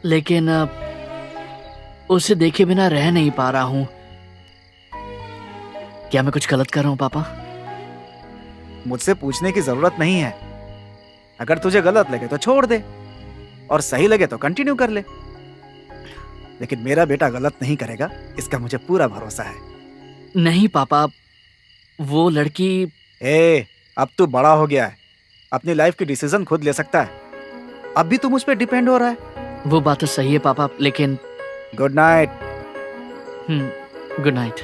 लेकिन उसे देखे बिना रह नहीं पा रहा हूँ। क्या मैं कुछ गलत कर रहा हूँ पापा? मुझसे पूछने की जरूरत नहीं है। अगर तुझे गलत लगे तो छोड़ दे और सही लगे तो कंटिन्यू कर ले। लेकिन मेरा बेटा गलत नहीं करेगा, इसका मुझे पूरा भरोसा है। नहीं पापा, वो लड़की। अब तू बड़ा हो गया है, अपनी लाइफ की डिसीजन खुद ले सकता है। अब भी तू मुझ पे डिपेंड हो रहा है। वो बात तो सही है पापा, लेकिन गुड नाइट। Good night.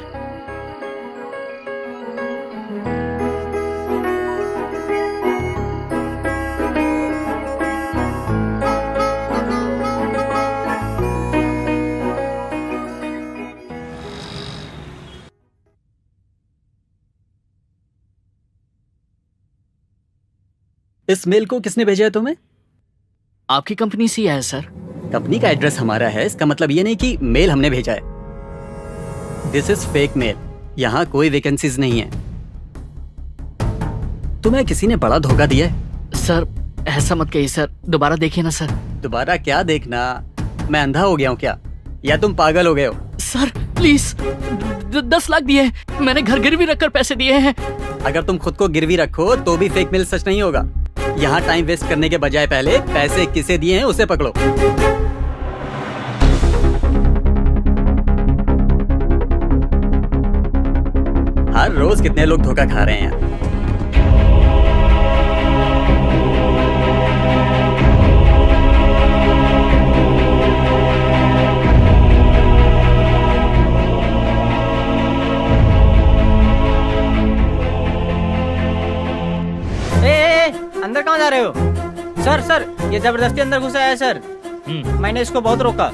इस मेल को किसने भेजा है तुम्हें? आपकी कंपनी से ही है सर। कंपनी का एड्रेस हमारा है, इसका मतलब ये नहीं कि मेल हमने भेजा है। दिस इज फेक मेल, यहाँ कोई वैकेंसीज नहीं है। तुम्हें किसी ने बड़ा धोखा दिया है। सर ऐसा मत कहिए सर, दोबारा देखिए ना सर। दोबारा क्या देखना? मैं अंधा हो गया हूँ क्या, या तुम पागल हो गए हो? सर प्लीज, 10 लाख दिए हैं। मैंने घर गिरवी रखकर पैसे दिए हैं। अगर तुम खुद को गिरवी रखो तो भी फेक मेल सच नहीं होगा। यहाँ टाइम वेस्ट करने के बजाय पहले पैसे किसे दिए हैं उसे पकड़ो। हर रोज कितने लोग धोखा खा रहे हैं। अंदर कहाँ जा रहे हो? सर सर, ये जबरदस्ती अंदर घुसा है सर। मैंने इसको बहुत रोका।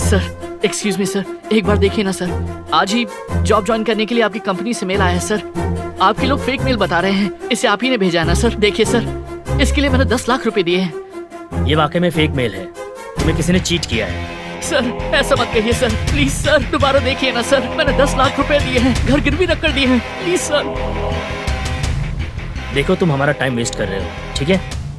सर एक्सक्यूज मी सर, एक बार देखिए ना सर। आज ही जॉब ज्वाइन करने के लिए आपकी कंपनी से मेल आया है सर। आपके लोग फेक मेल बता रहे हैं। इसे आप ही ने भेजा है ना सर? देखिए सर, इसके लिए मैंने 10 लाख रुपए दिए हैं। ये वाकई में फेक मेल है, तुम्हें किसी ने चीट किया है। सर ऐसा मत कहिए सर, प्लीज सर, दोबारा देखिए ना सर। मैंने 10 लाख रुपए दिए हैं, घर गिरवी रख कर दिए हैं। Please sir. देखो तुम हमारा टाइम वेस्ट कर रहे हो, ठीक है?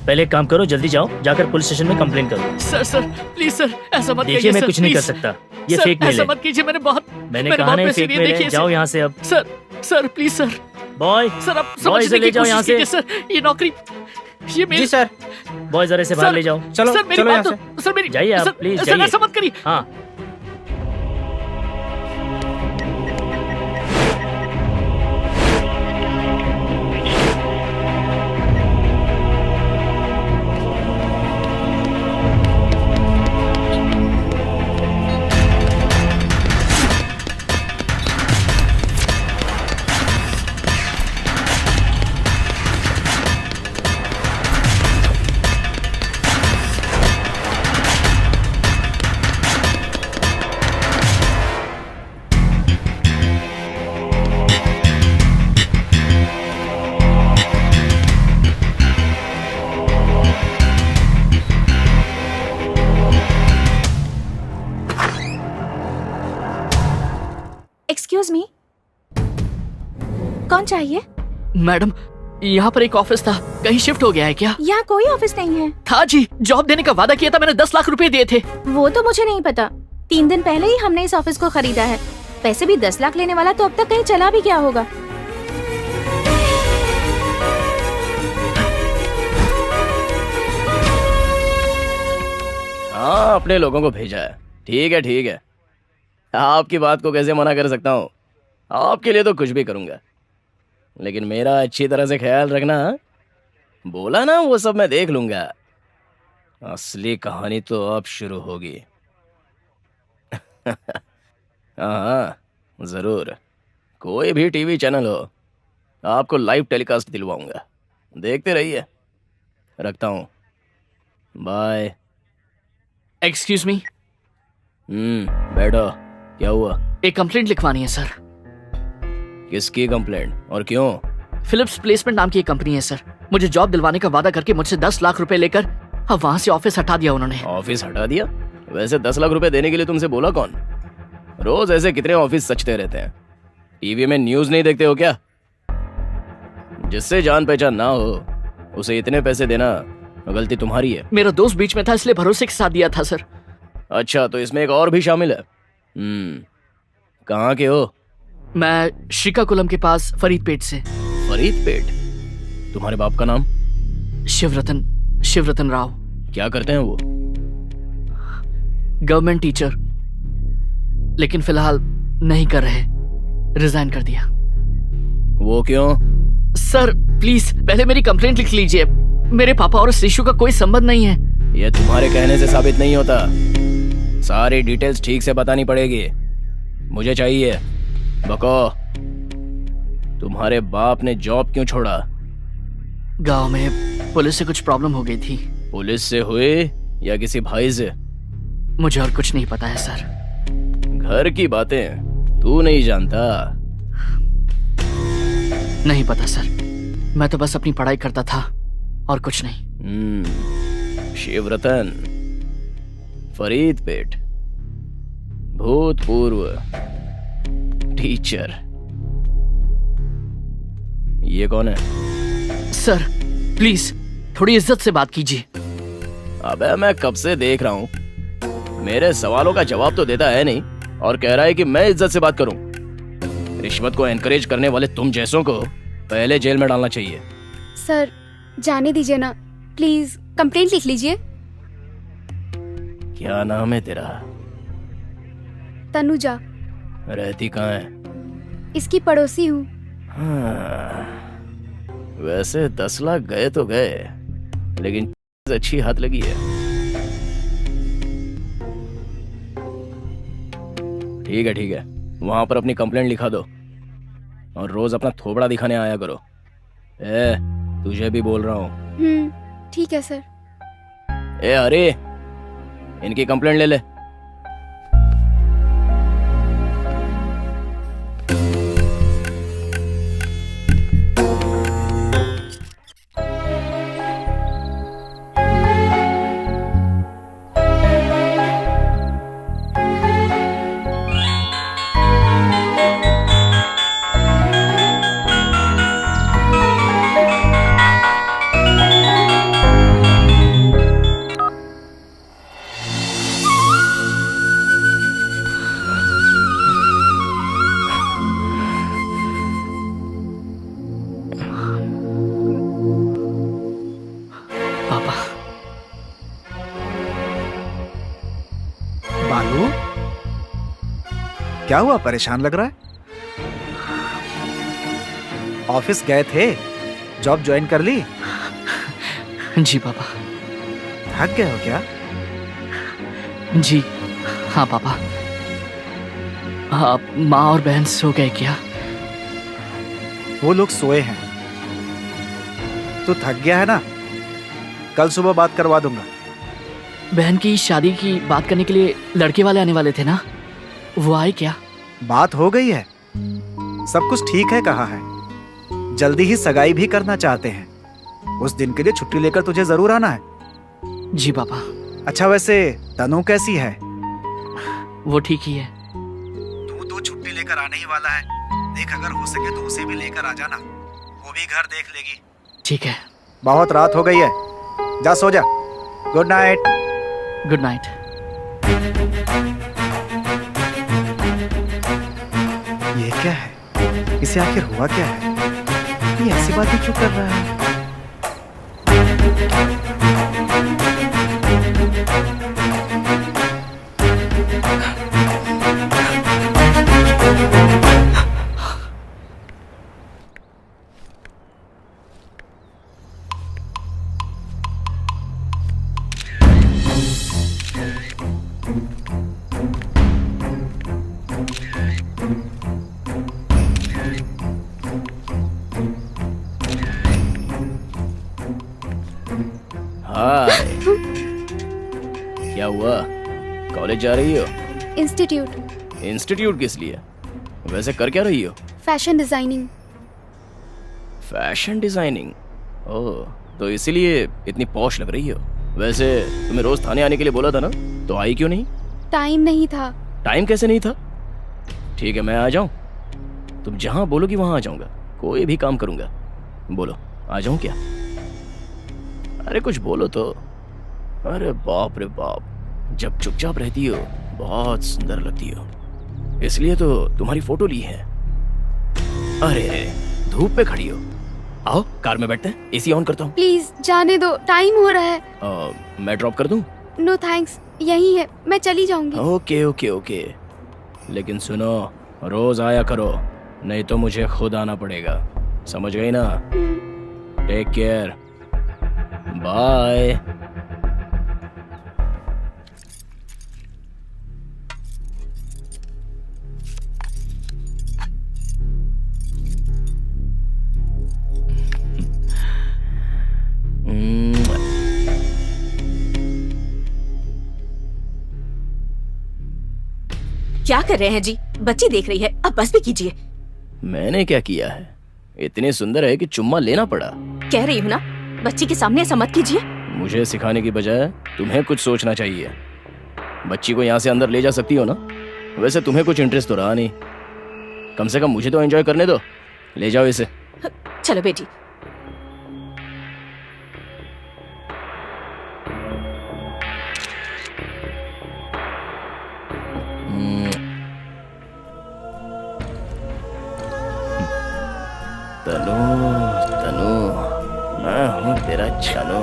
पहले एक काम करो, जल्दी जाओ, जाकर पुलिस स्टेशन में कंप्लेन करो। सर प्लीज सर, ऐसा मत देखिए, मैं सर, कुछ नहीं कर प्लीज। सकता। ये सर, फेक मेल ऐसा है। मत कीजिए, मैंने मैंने कहा बहुत नहीं पैसे फेक दिए, मेल है। देखिए जाओ यहाँ से अब। Sir please sir. Boy sir आप बॉय समझने इसे ले की जाओ यहाँ कोशिश कीजिए से। सर। ये नौकरी, ये मेरी। जी सर। बॉय जरा से बाहर सर, ले जाओ। चलो सर मेरी चलो बात यहाँ तो, सर मेरी जाइए आप, सर, प्लीज सर जाइए। ऐसा मत करिए। हाँ एक्सक्यूज मी, कौन चाहिए? मैडम यहाँ पर एक ऑफिस था, कहीं शिफ्ट हो गया है क्या? यहाँ कोई ऑफिस नहीं है। था जी, जॉब देने का वादा किया था मैंने, 10 लाख रुपए दिए थे। वो तो मुझे नहीं पता। 3 दिन पहले ही हमने इस ऑफिस को खरीदा है। पैसे भी 10 लाख लेने वाला तो अब तक कहीं चला भी क्या होगा। हाँ, अपने लोगों को भेजा है। ठीक है ठीक है, आपकी बात को कैसे मना कर सकता हूँ? आपके लिए तो कुछ भी करूँगा, लेकिन मेरा अच्छी तरह से ख्याल रखना। बोला ना, वो सब मैं देख लूँगा। असली कहानी तो अब शुरू होगी। हाँ ज़रूर, कोई भी टीवी चैनल हो, आपको लाइव टेलीकास्ट दिलवाऊंगा। देखते रहिए। रखता हूँ, बाय। एक्सक्यूज मी, बैठो। क्या हुआ? एक कंप्लेंट लिखवानी है सर। किसकी कंप्लेंट और क्यों? फिलिप्स प्लेसमेंट नाम की एक कंपनी है सर। मुझे जॉब दिलवाने का वादा करके मुझसे 10 लाख रुपए लेकर अब वहां से ऑफिस हटा दिया उन्होंने। ऑफिस हटा दिया? वैसे 10 लाख रुपए देने के लिए तुमसे बोला कौन? रोज ऐसे कितने ऑफिस सचते रहते हैं। टीवी में न्यूज नहीं देखते हो क्या? जिससे जान पहचान ना हो उसे इतने पैसे देना गलती तुम्हारी है। मेरा दोस्त बीच में था इसलिए भरोसे के साथ दिया था सर। अच्छा, तो इसमें एक और भी शामिल है। कहाँ के हो? मैं श्रीकाकुलम के पास फरीदपेट से। फरीदपेट? तुम्हारे बाप का नाम? शिवरतन राव। क्या करते हैं वो? गवर्नमेंट टीचर, लेकिन फिलहाल नहीं कर रहे, रिजाइन कर दिया। वो क्यों? सर प्लीज पहले मेरी कंप्लेंट लिख लीजिए। मेरे पापा और इस इशू का कोई संबंध नहीं है। ये तुम्हारे कहने से साबित नहीं होता, सारी डिटेल्स ठीक से बतानी पड़ेगी। मुझे चाहिए। बको, तुम्हारे बाप ने जॉब क्यों छोड़ा? गांव में पुलिस से कुछ प्रॉब्लम हो गई थी। पुलिस से हुई या किसी भाई से? मुझे और कुछ नहीं पता है सर। घर की बातें तू नहीं जानता? नहीं पता सर, मैं तो बस अपनी पढ़ाई करता था और कुछ नहीं। शिवरतन, फरीदपेट, भूतपूर्व टीचर। ये कौन है? सर प्लीज थोड़ी इज्जत से बात कीजिए। अबे मैं कब से देख रहा हूं, मेरे सवालों का जवाब तो देता है नहीं और कह रहा है कि मैं इज्जत से बात करूं। रिश्वत को एनकरेज करने वाले तुम जैसों को पहले जेल में डालना चाहिए। सर जाने दीजिए ना प्लीज, कंप्लेंट लिख लीजिए। क्या नाम है तेरा? तनुजा। रहती कहाँ है? इसकी पड़ोसी हूँ। हाँ, वैसे 10 लाख गए तो गए, लेकिन अच्छी हाथ लगी है। ठीक है, वहां पर अपनी कंप्लेंट लिखा दो और रोज अपना थोबड़ा दिखाने आया करो। तुझे भी बोल रहा हूँ। ठीक है सर। अरे इनकी कंप्लेंट ले ले। बालू, क्या हुआ? परेशान लग रहा है। ऑफिस गए थे, जॉब ज्वाइन कर ली? जी पापा। थक गए हो क्या? जी हाँ पापा। आप माँ और बहन सो गए क्या? वो लोग सोए हैं। तू थक गया है ना? कल सुबह बात करवा दूंगा। बहन की शादी की बात करने के लिए लड़के वाले आने वाले थे ना, वो आए क्या? बात हो गई है, सब कुछ ठीक है कहा है। जल्दी ही सगाई भी करना चाहते हैं। उस दिन के लिए छुट्टी लेकर तुझे जरूर आना है। जी पापा। अच्छा वैसे तनु कैसी है? वो ठीक ही है। तू तो छुट्टी लेकर आने ही वाला है। देख अगर हो सके तो उसे भी लेकर आ जाना, वो भी घर देख लेगी। ठीक है। बहुत रात हो गई है, जा सो जा। Good night. Good night. ये क्या है? इसे आखिर हुआ क्या है? ये ऐसी बातें क्यों कर रहा है? हाय, क्या हुआ? कॉलेज जा रही हो? इंस्टीट्यूट। इंस्टीट्यूट किस लिए? वैसे कर क्या रही हो? Fashion designing. Fashion designing? Oh, तो इसीलिए इतनी पॉश लग रही हो। वैसे तुम्हें रोज थाने आने के लिए बोला था ना, तो आई क्यों नहीं? टाइम नहीं था। टाइम कैसे नहीं था? ठीक है मैं आ जाऊं? तुम जहां बोलोगी वहां आ जाऊंगा, कोई भी काम करूंगा। बोलो, आ जाऊं क्या? अरे कुछ बोलो तो। अरे बाप रे बाप, जब चुपचाप रहती हो बहुत सुंदर लगती हो, इसलिए तो तुम्हारी फोटो ली है। अरे धूप पे खड़ी हो, आओ कार में बैठते हैं, एसी ऑन करता हूँ। प्लीज जाने दो, टाइम हो रहा है। मैं ड्रॉप कर दूं? नो थैंक्स, यही है, मैं चली जाऊंगी। ओके ओके ओके, लेकिन सुनो, रोज आया करो, नहीं तो मुझे खुद आना पड़ेगा, समझ गई ना? Take care, bye. क्या कर रहे हैं जी? बच्ची देख रही है, अब बस भी कीजिए। मैंने क्या किया है? इतनी सुंदर है कि चुम्मा लेना पड़ा। कह रही हूँ ना, बच्ची के सामने ऐसा मत कीजिए। मुझे सिखाने की बजाय तुम्हें कुछ सोचना चाहिए। बच्ची को यहाँ से अंदर ले जा सकती हो ना? वैसे तुम्हें कुछ इंटरेस्ट तो रहा नहीं, कम से कम मुझे तो एंजॉय करने दो। ले जाओ इसे। चलो बेटी। तनु तनु, मैं हूँ तेरा चनो।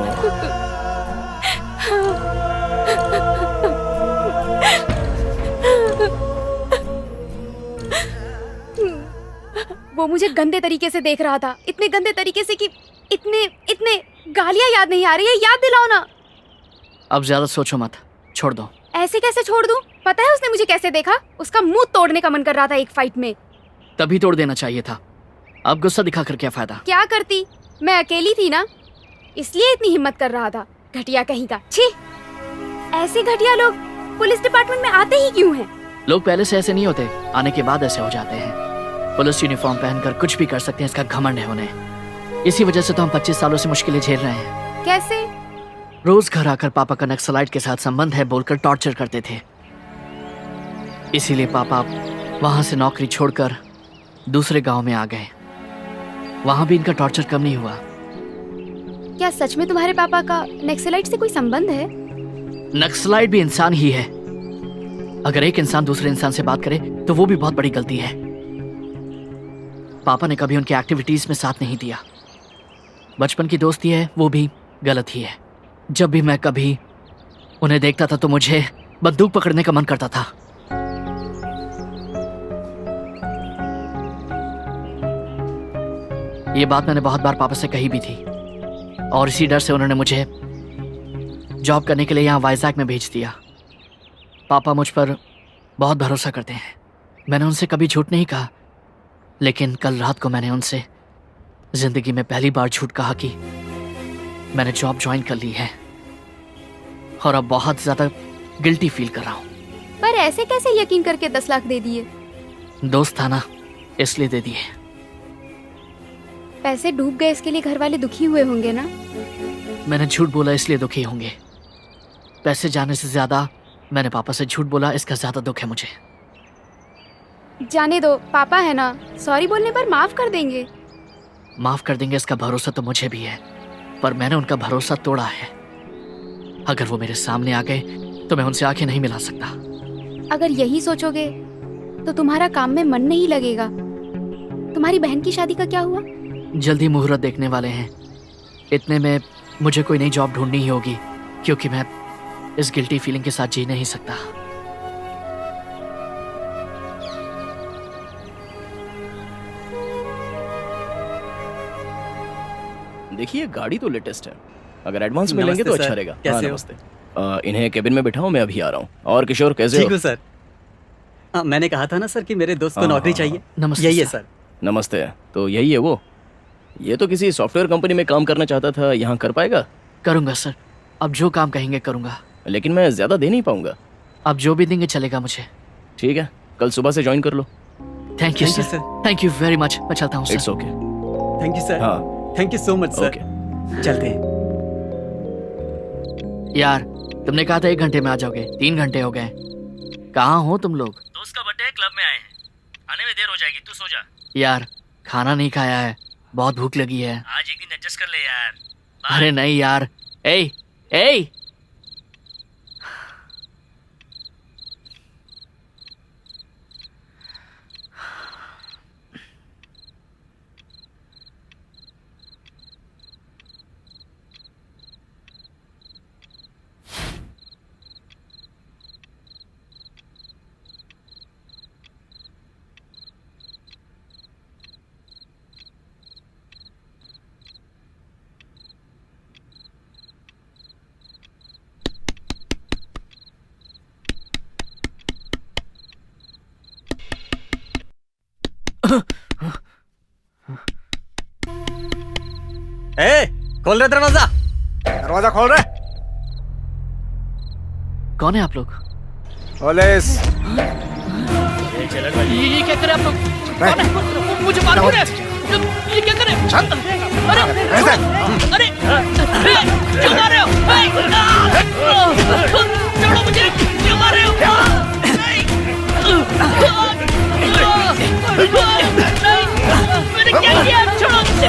वो मुझे गंदे तरीके से देख रहा था, इतने गंदे तरीके से कि इतने इतने गालियां याद नहीं आ रही है। याद दिलाओ ना। अब ज्यादा सोचो मत, छोड़ दो। ऐसे कैसे छोड़ दूं? पता है उसने मुझे कैसे देखा? उसका मुंह तोड़ने का मन कर रहा था एक फाइट में। तभी तोड़ देना चाहिए था, अब गुस्सा दिखाकर क्या फायदा? क्या करती, मैं अकेली थी ना, इसलिए इतनी हिम्मत कर रहा था। घटिया कहीं का। छी, ऐसे घटिया लोग पुलिस डिपार्टमेंट में आते ही क्यों हैं? लोग पहले से ऐसे नहीं होते, आने के बाद ऐसे हो जाते हैं। पुलिस यूनिफॉर्म पहनकर कुछ भी कर सकते हैं, इसका घमंड है उन्हें। इसी वजह से तो हम 25 सालों से मुश्किलें झेल रहे हैं। कैसे? रोज घर आकर पापा का नक्सलाइट के साथ संबंध है बोलकर टॉर्चर करते थे। इसीलिए पापा वहां से नौकरी छोड़कर दूसरे गांव में आ गए। वहां भी इनका टॉर्चर कम नहीं हुआ। क्या सच में तुम्हारे पापा का नक्सलाइट से कोई संबंध है? नक्सलाइट भी इंसान ही है। अगर एक इंसान दूसरे इंसान से बात करे तो वो भी बहुत बड़ी गलती है। पापा ने कभी उनकी एक्टिविटीज में साथ नहीं दिया। बचपन की दोस्ती है, वो भी गलत ही है। जब भी मैं कभी उन्हें देखता था तो मुझे बंदूक पकड़ने का मन करता था। ये बात मैंने बहुत बार पापा से कही भी थी, और इसी डर से उन्होंने मुझे जॉब करने के लिए यहाँ वाइजैक में भेज दिया। पापा मुझ पर बहुत भरोसा करते हैं। मैंने उनसे कभी झूठ नहीं कहा, लेकिन कल रात को मैंने उनसे जिंदगी में पहली बार झूठ कहा कि मैंने जॉब ज्वाइन कर ली है, और अब बहुत ज्यादा गिल्टी फील कर रहा हूँ। पर ऐसे कैसे यकीन करके 10 लाख दे दिए? दोस्त था ना, इसलिए दे दिए। पैसे डूब गए, इसके लिए घर वाले दुखी हुए होंगे ना? मैंने झूठ बोला इसलिए दुखी होंगे। पैसे जाने से ज्यादा मैंने पापा से झूठ बोला, इसका ज्यादा दुख है मुझे। जाने दो, पापा है ना, सॉरी बोलने पर माफ कर देंगे। माफ कर देंगे इसका भरोसा तो मुझे भी है, पर मैंने उनका भरोसा तोड़ा है। अगर वो मेरे सामने आ गए तो मैं उनसे आंखें नहीं मिला सकता। अगर यही सोचोगे तो तुम्हारा काम में मन नहीं लगेगा। तुम्हारी बहन की शादी का क्या हुआ? जल्दी मुहूर्त देखने वाले हैं। इतने में मुझे कोई नई जॉब ढूंढनी ही होगी, क्योंकि मैं इस गिल्टी फीलिंग के साथ जी नहीं सकता। देखिए गाड़ी तो लेटेस्ट है, अगर एडवांस में नमस्ते लेंगे तो सर, अच्छा रहेगा। कैसे हाँ, हो? नमस्ते। इन्हें केबिन में बिठाओ, मैं अभी आ रहा हूँ। और किशोर कैसे ठीक हो? हूँ सर। मैंने कहा था ना सर कि मेरे दोस्त को हाँ, नौकरी हाँ, चाहिए। नमस्ते यही है सर। सर। नमस्ते। तो यही है वो? ये तो किसी सॉफ्टवेयर कंपनी में काम करना चाहता था, यहाँ कर पाएगा? करूंगा सर, अब जो काम कहेंगे करूंगा। लेकिन मैं ज्यादा दे नहीं पाऊंगा। अब जो भी देंगे चलेगा मुझे। ठीक है, कल सुबह से ज्वाइन कर लो। Thank you Thank you, sir, sir. Thank you very much. मैं चलता हूँ it's sir. Okay. Thank you sir. हाँ thank you so much sir. Okay. चलते हैं। यार तुमने कहा था 1 घंटे में आ जाओगे, 3 घंटे हो गए। कहाँ हो तुम लोग? दोस्त का बर्थडे है, क्लब में आए हैं, आने में देर हो जाएगी, तू सो जा। यार खाना नहीं खाया है, बहुत भूख लगी है। आज एक दिन एडजस्ट कर ले यार। अरे नहीं यार। ए ए ए, खोल रहे दरवाजा। दरवाजा खोल रहे। कौन है आप लोग? पुलिस। ये चलन वाली। ये क्या करे आप लोग? कौन है? मुझे मार क्यों रहे? ये क्या करे? अरे अरे क्यों मार रहे हो? छोड़ो मुझे, क्यों मार रहे हो? मैंने क्या किया? छोड़ो मुझे।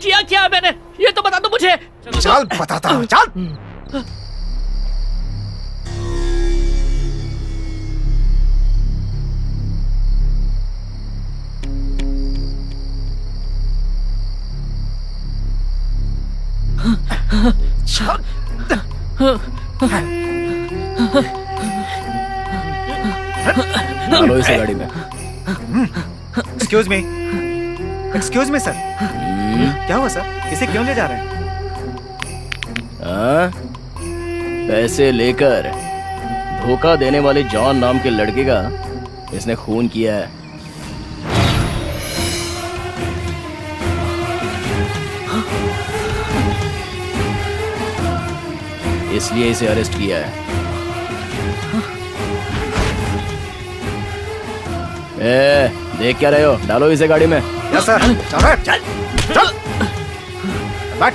किया क्या मैंने? ये तो बता दो मुझे। चल बताता हूँ, चल। डालो इसे गाड़ी में। Excuse me, excuse me sir. क्या हुआ सर? इसे क्यों ले जा रहे हैं? पैसे लेकर धोखा देने वाले जॉन नाम के लड़के का इसने खून किया है। इसलिए इसे अरेस्ट किया है। देख क्या रहे हो? डालो इसे गाड़ी में। Yes sir. चल बैठ, चल चल बैठ।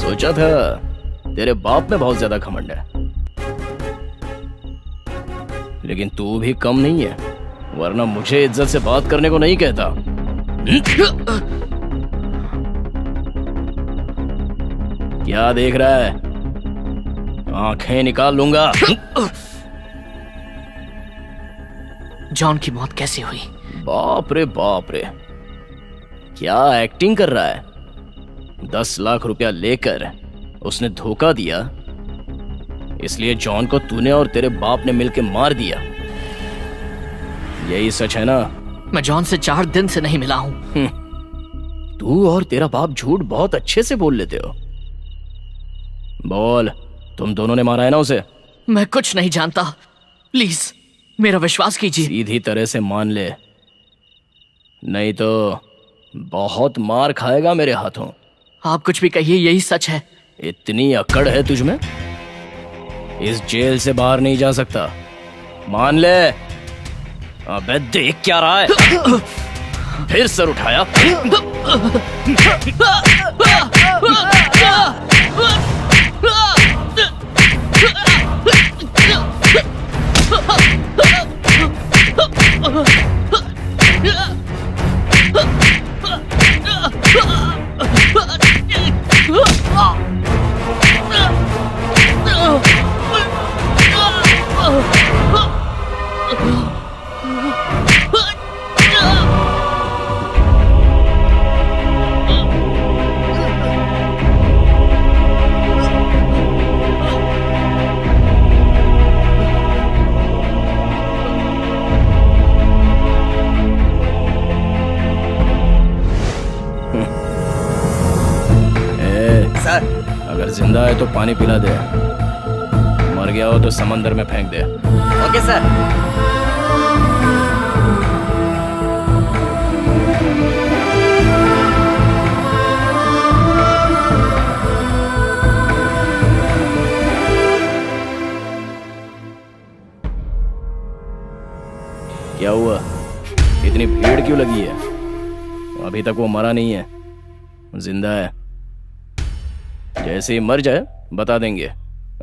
सोचा था तेरे बाप में बहुत ज्यादा घमंड है, लेकिन तू भी कम नहीं है, वरना मुझे इज्जत से बात करने को नहीं कहता। क्या देख रहा है? आंखें निकाल लूंगा। जॉन की मौत कैसे हुई? बाप रे, क्या एक्टिंग कर रहा है? 10 लाख रुपया लेकर उसने धोखा दिया, इसलिए जॉन को तूने और तेरे बाप ने मिलकर मार दिया। यही सच है ना? मैं जॉन से 4 दिन से नहीं मिला हूं। तू और तेरा बाप झूठ बहुत अच्छे से बोल लेते हो। बोल, तुम दोनों ने मारा है ना उसे? मैं कुछ नहीं जानता, प्लीज मेरा विश्वास कीजिए। सीधी तरह से मान ले, नहीं तो बहुत मार खाएगा मेरे हाथों। आप कुछ भी कहिए, यही सच है। इतनी अकड़ है तुझमें? इस जेल से बाहर नहीं जा सकता, मान ले। अबे देख क्या रहा है? फिर सर उठाया। जिंदा है तो पानी पिला दे, मर गया हो तो समंदर में फेंक दे। Okay sir. क्या हुआ, इतनी भीड़ क्यों लगी है? अभी तक वो मरा नहीं है, जिंदा है। जैसे ही मर जाए बता देंगे।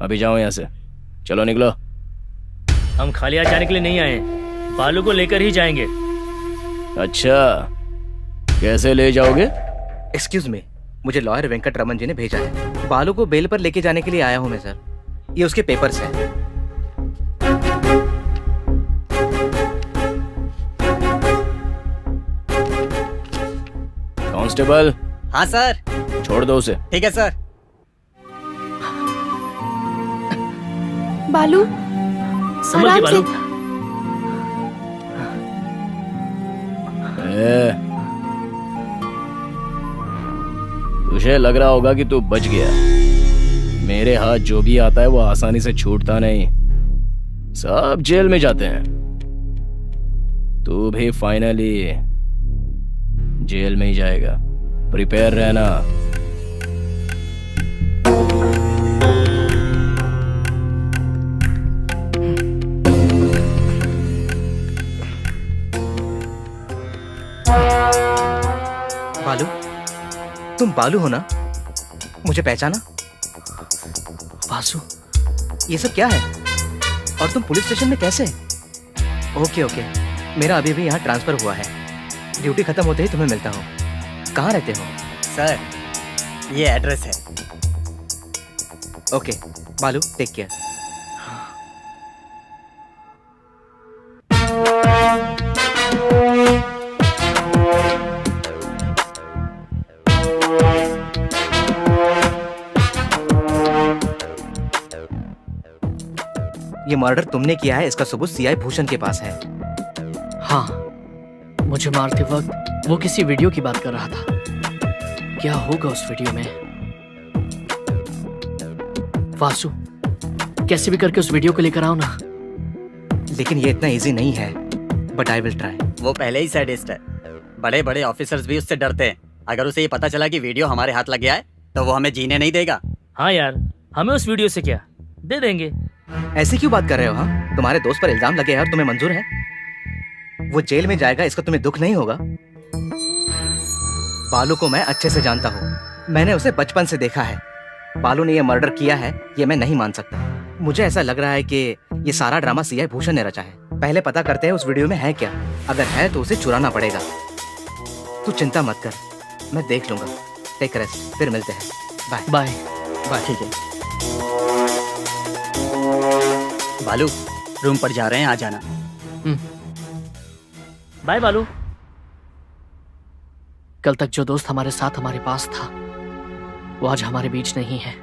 अभी जाओ यहाँ से, चलो निकलो। हम खाली हाथ जाने के लिए नहीं आए हैं, बालू को लेकर ही जाएंगे। अच्छा, कैसे ले जाओगे? एक्सक्यूज मी, मुझे लॉयर वेंकट रमन जी ने भेजा है। बालू को बेल पर लेके जाने के लिए आया हूँ मैं सर। ये उसके पेपर्स हैं। कांस्टेबल, हाँ सर। छोड़ दो उसे। ठीक है सर। बालू, संभल के आराम बालू। से। तुझे लग रहा होगा कि तू बच गया। मेरे हाथ जो भी आता है वो आसानी से छूटता नहीं, सब जेल में जाते हैं। तू भी फाइनली जेल में ही जाएगा, प्रिपेयर रहना। बालू, तुम बालू हो ना? मुझे पहचाना? वासु, ये सब क्या है? और तुम पुलिस स्टेशन में कैसे? ओके ओके, मेरा अभी भी यहाँ ट्रांसफर हुआ है। ड्यूटी खत्म होते ही तुम्हें मिलता हूँ। कहाँ रहते हो? सर, ये एड्रेस है। ओके बालू, टेक केयर। ये मर्डर तुमने किया है, इसका सबूत सीआई भूषण के पास है। हाँ, मुझे मारते वक्त वो किसी वीडियो की बात कर रहा था। क्या होगा उस वीडियो में? वासु, कैसे भी करके उस वीडियो को लेकर आओ ना। लेकिन ये इतना इजी नहीं है, बट आई विल ट्राई। वो पहले ही सैडिस्ट है। बड़े बड़े ऑफिसर्स भी उससे डरते हैं। अगर उसे ये पता चला कि वीडियो हमारे हाथ लग गया है तो वो हमें जीने नहीं देगा। हाँ यार, हमें उस वीडियो से क्या, दे देंगे। ऐसे क्यों बात कर रहे हो? हाँ, तुम्हारे दोस्त पर इल्जाम लगे हैं और तुम्हें मंजूर है? वो जेल में जाएगा, इसका तुम्हें दुख नहीं होगा? बालू को मैं अच्छे से जानता हूँ, मैंने उसे बचपन से देखा है। बालू ने ये मर्डर किया है, ये मैं नहीं मान सकता। मुझे ऐसा लग रहा है कि ये सारा ड्रामा सीआई भूषण ने रचा है। पहले पता करते हैं उस वीडियो में है क्या। अगर है तो उसे चुराना पड़ेगा। तू चिंता मत कर, मैं देख लूंगा। टेक रेस्ट, फिर मिलते हैं। Bye bye. बाय। ठीक है बालू, रूम पर जा रहे हैं, आ जाना। बाय बालू। कल तक जो दोस्त हमारे साथ हमारे पास था वो आज हमारे बीच नहीं है।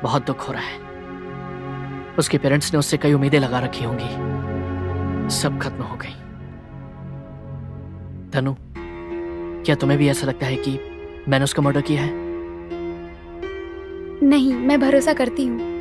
बहुत दुख हो रहा है। उसके पेरेंट्स ने उससे कई उम्मीदें लगा रखी होंगी, सब खत्म हो गई। तनु, क्या तुम्हें भी ऐसा लगता है कि मैंने उसका मर्डर किया है? नहीं, मैं भरोसा करती हूँ।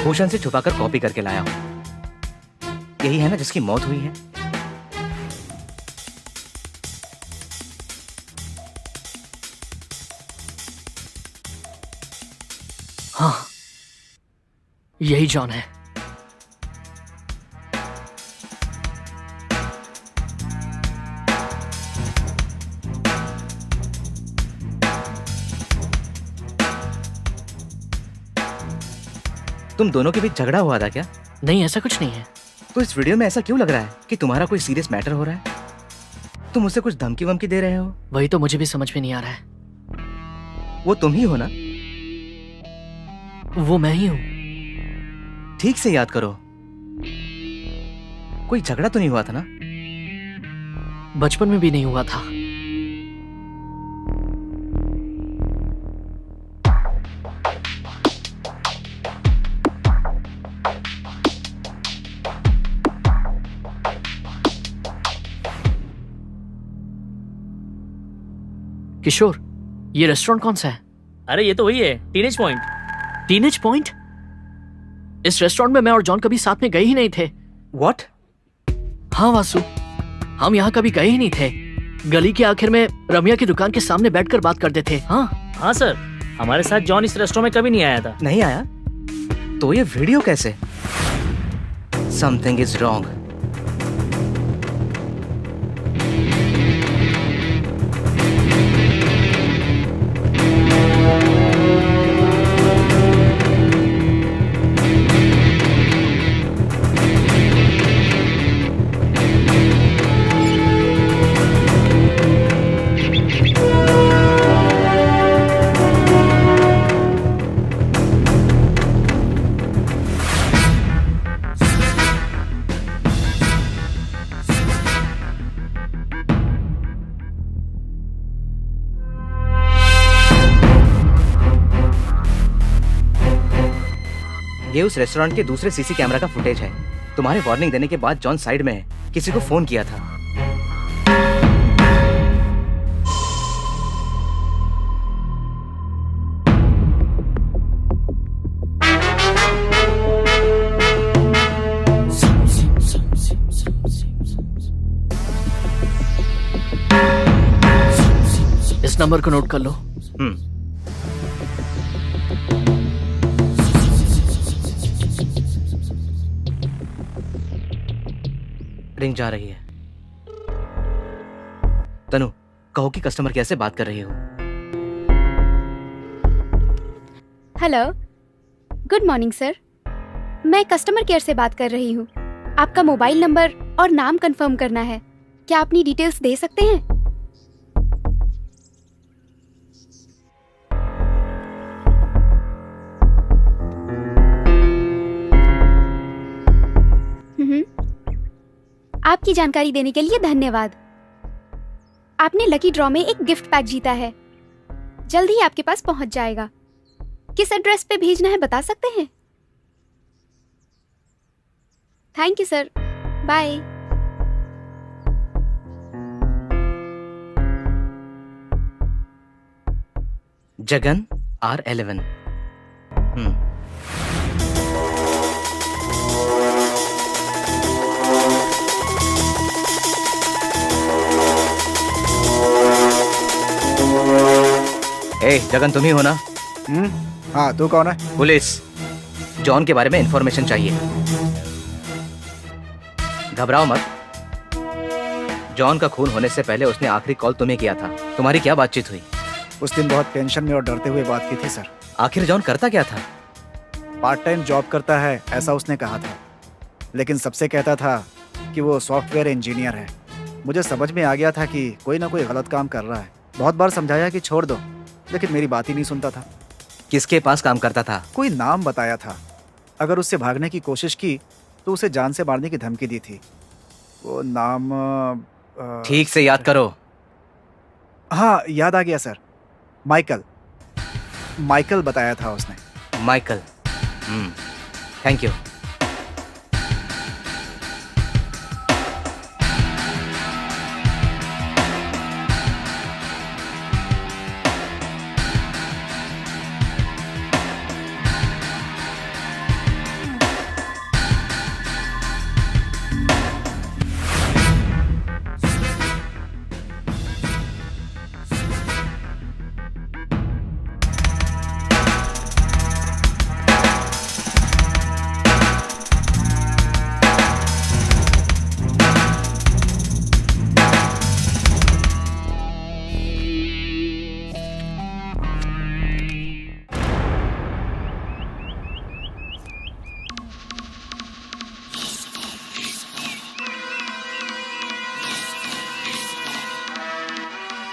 भूषण से छुपाकर कॉपी करके लाया हूँ। यही है ना जिसकी मौत हुई है? हाँ, यही जॉन है। तुम दोनों के बीच झगड़ा हुआ था क्या? नहीं, ऐसा कुछ नहीं है। तो इस वीडियो में ऐसा क्यों लग रहा है कि तुम्हारा कोई सीरियस मैटर हो रहा है? तुम उसे कुछ धमकी वमकी दे रहे हो? वही तो मुझे भी समझ में नहीं आ रहा है। वो तुम ही हो ना? वो मैं ही हूँ। ठीक से याद करो, कोई झगड़ा तो नहीं हुआ था ना? बचपन में भी नहीं हुआ था। किशोर, ये रेस्टोरेंट कौन सा है? अरे ये तो वही है, टीनेज पॉइंट। Teenage point? इस रेस्टोरेंट में मैं और जॉन कभी साथ में गए ही नहीं थे। What? हाँ वासु, हम यहाँ कभी गए ही नहीं थे। गली के आखिर में रमिया की दुकान के सामने बैठकर बात करते थे। हाँ सर, हमारे साथ जॉन इस रेस्टोरेंट में कभी नहीं आया था। नहीं आया? तो ये वीडियो कैसे? Something is wrong. ये उस रेस्टोरेंट के दूसरे सीसी कैमरा का फुटेज है। तुम्हारे वार्निंग देने के बाद जॉन साइड में है, किसी को फोन किया था। इस नंबर को नोट कर लो। रिंग जा रही है। तनु, कहो कि कस्टमर कैसे बात कर रही हो? Hello, good morning sir. मैं कस्टमर केयर से बात कर रही हूँ। आपका मोबाइल नंबर और नाम कंफर्म करना है। क्या अपनी डिटेल्स दे सकते हैं? आपकी जानकारी देने के लिए धन्यवाद। आपने लकी ड्रॉ में एक गिफ्ट पैक जीता है। जल्द ही आपके पास पहुंच जाएगा। किस एड्रेस पे भेजना है बता सकते हैं? Thank you sir, bye. Jagan R11। ए, जगन तुम ही हो ना? हाँ, तू कौन है? पुलिस। जॉन के बारे में इंफॉर्मेशन चाहिए। घबराओ मत। जॉन का खून होने से पहले उसने आखिरी कॉल तुम्हें किया था। तुम्हारी क्या बातचीत हुई? उस दिन बहुत टेंशन में और डरते हुए बात की थी सर। आखिर जॉन करता क्या था? पार्ट टाइम जॉब करता है ऐसा उसने कहा था, लेकिन सबसे कहता था कि वो सॉफ्टवेयर इंजीनियर है। मुझे समझ में आ गया था कि कोई ना कोई गलत काम कर रहा है। बहुत बार समझाया कि छोड़ दो, लेकिन मेरी बात ही नहीं सुनता था। किसके पास काम करता था? कोई नाम बताया था। अगर उससे भागने की कोशिश की तो उसे जान से मारने की धमकी दी थी। वो नाम ठीक से याद करो। हाँ, याद आ गया सर। माइकल। माइकल बताया था उसने। माइकल। Thank you.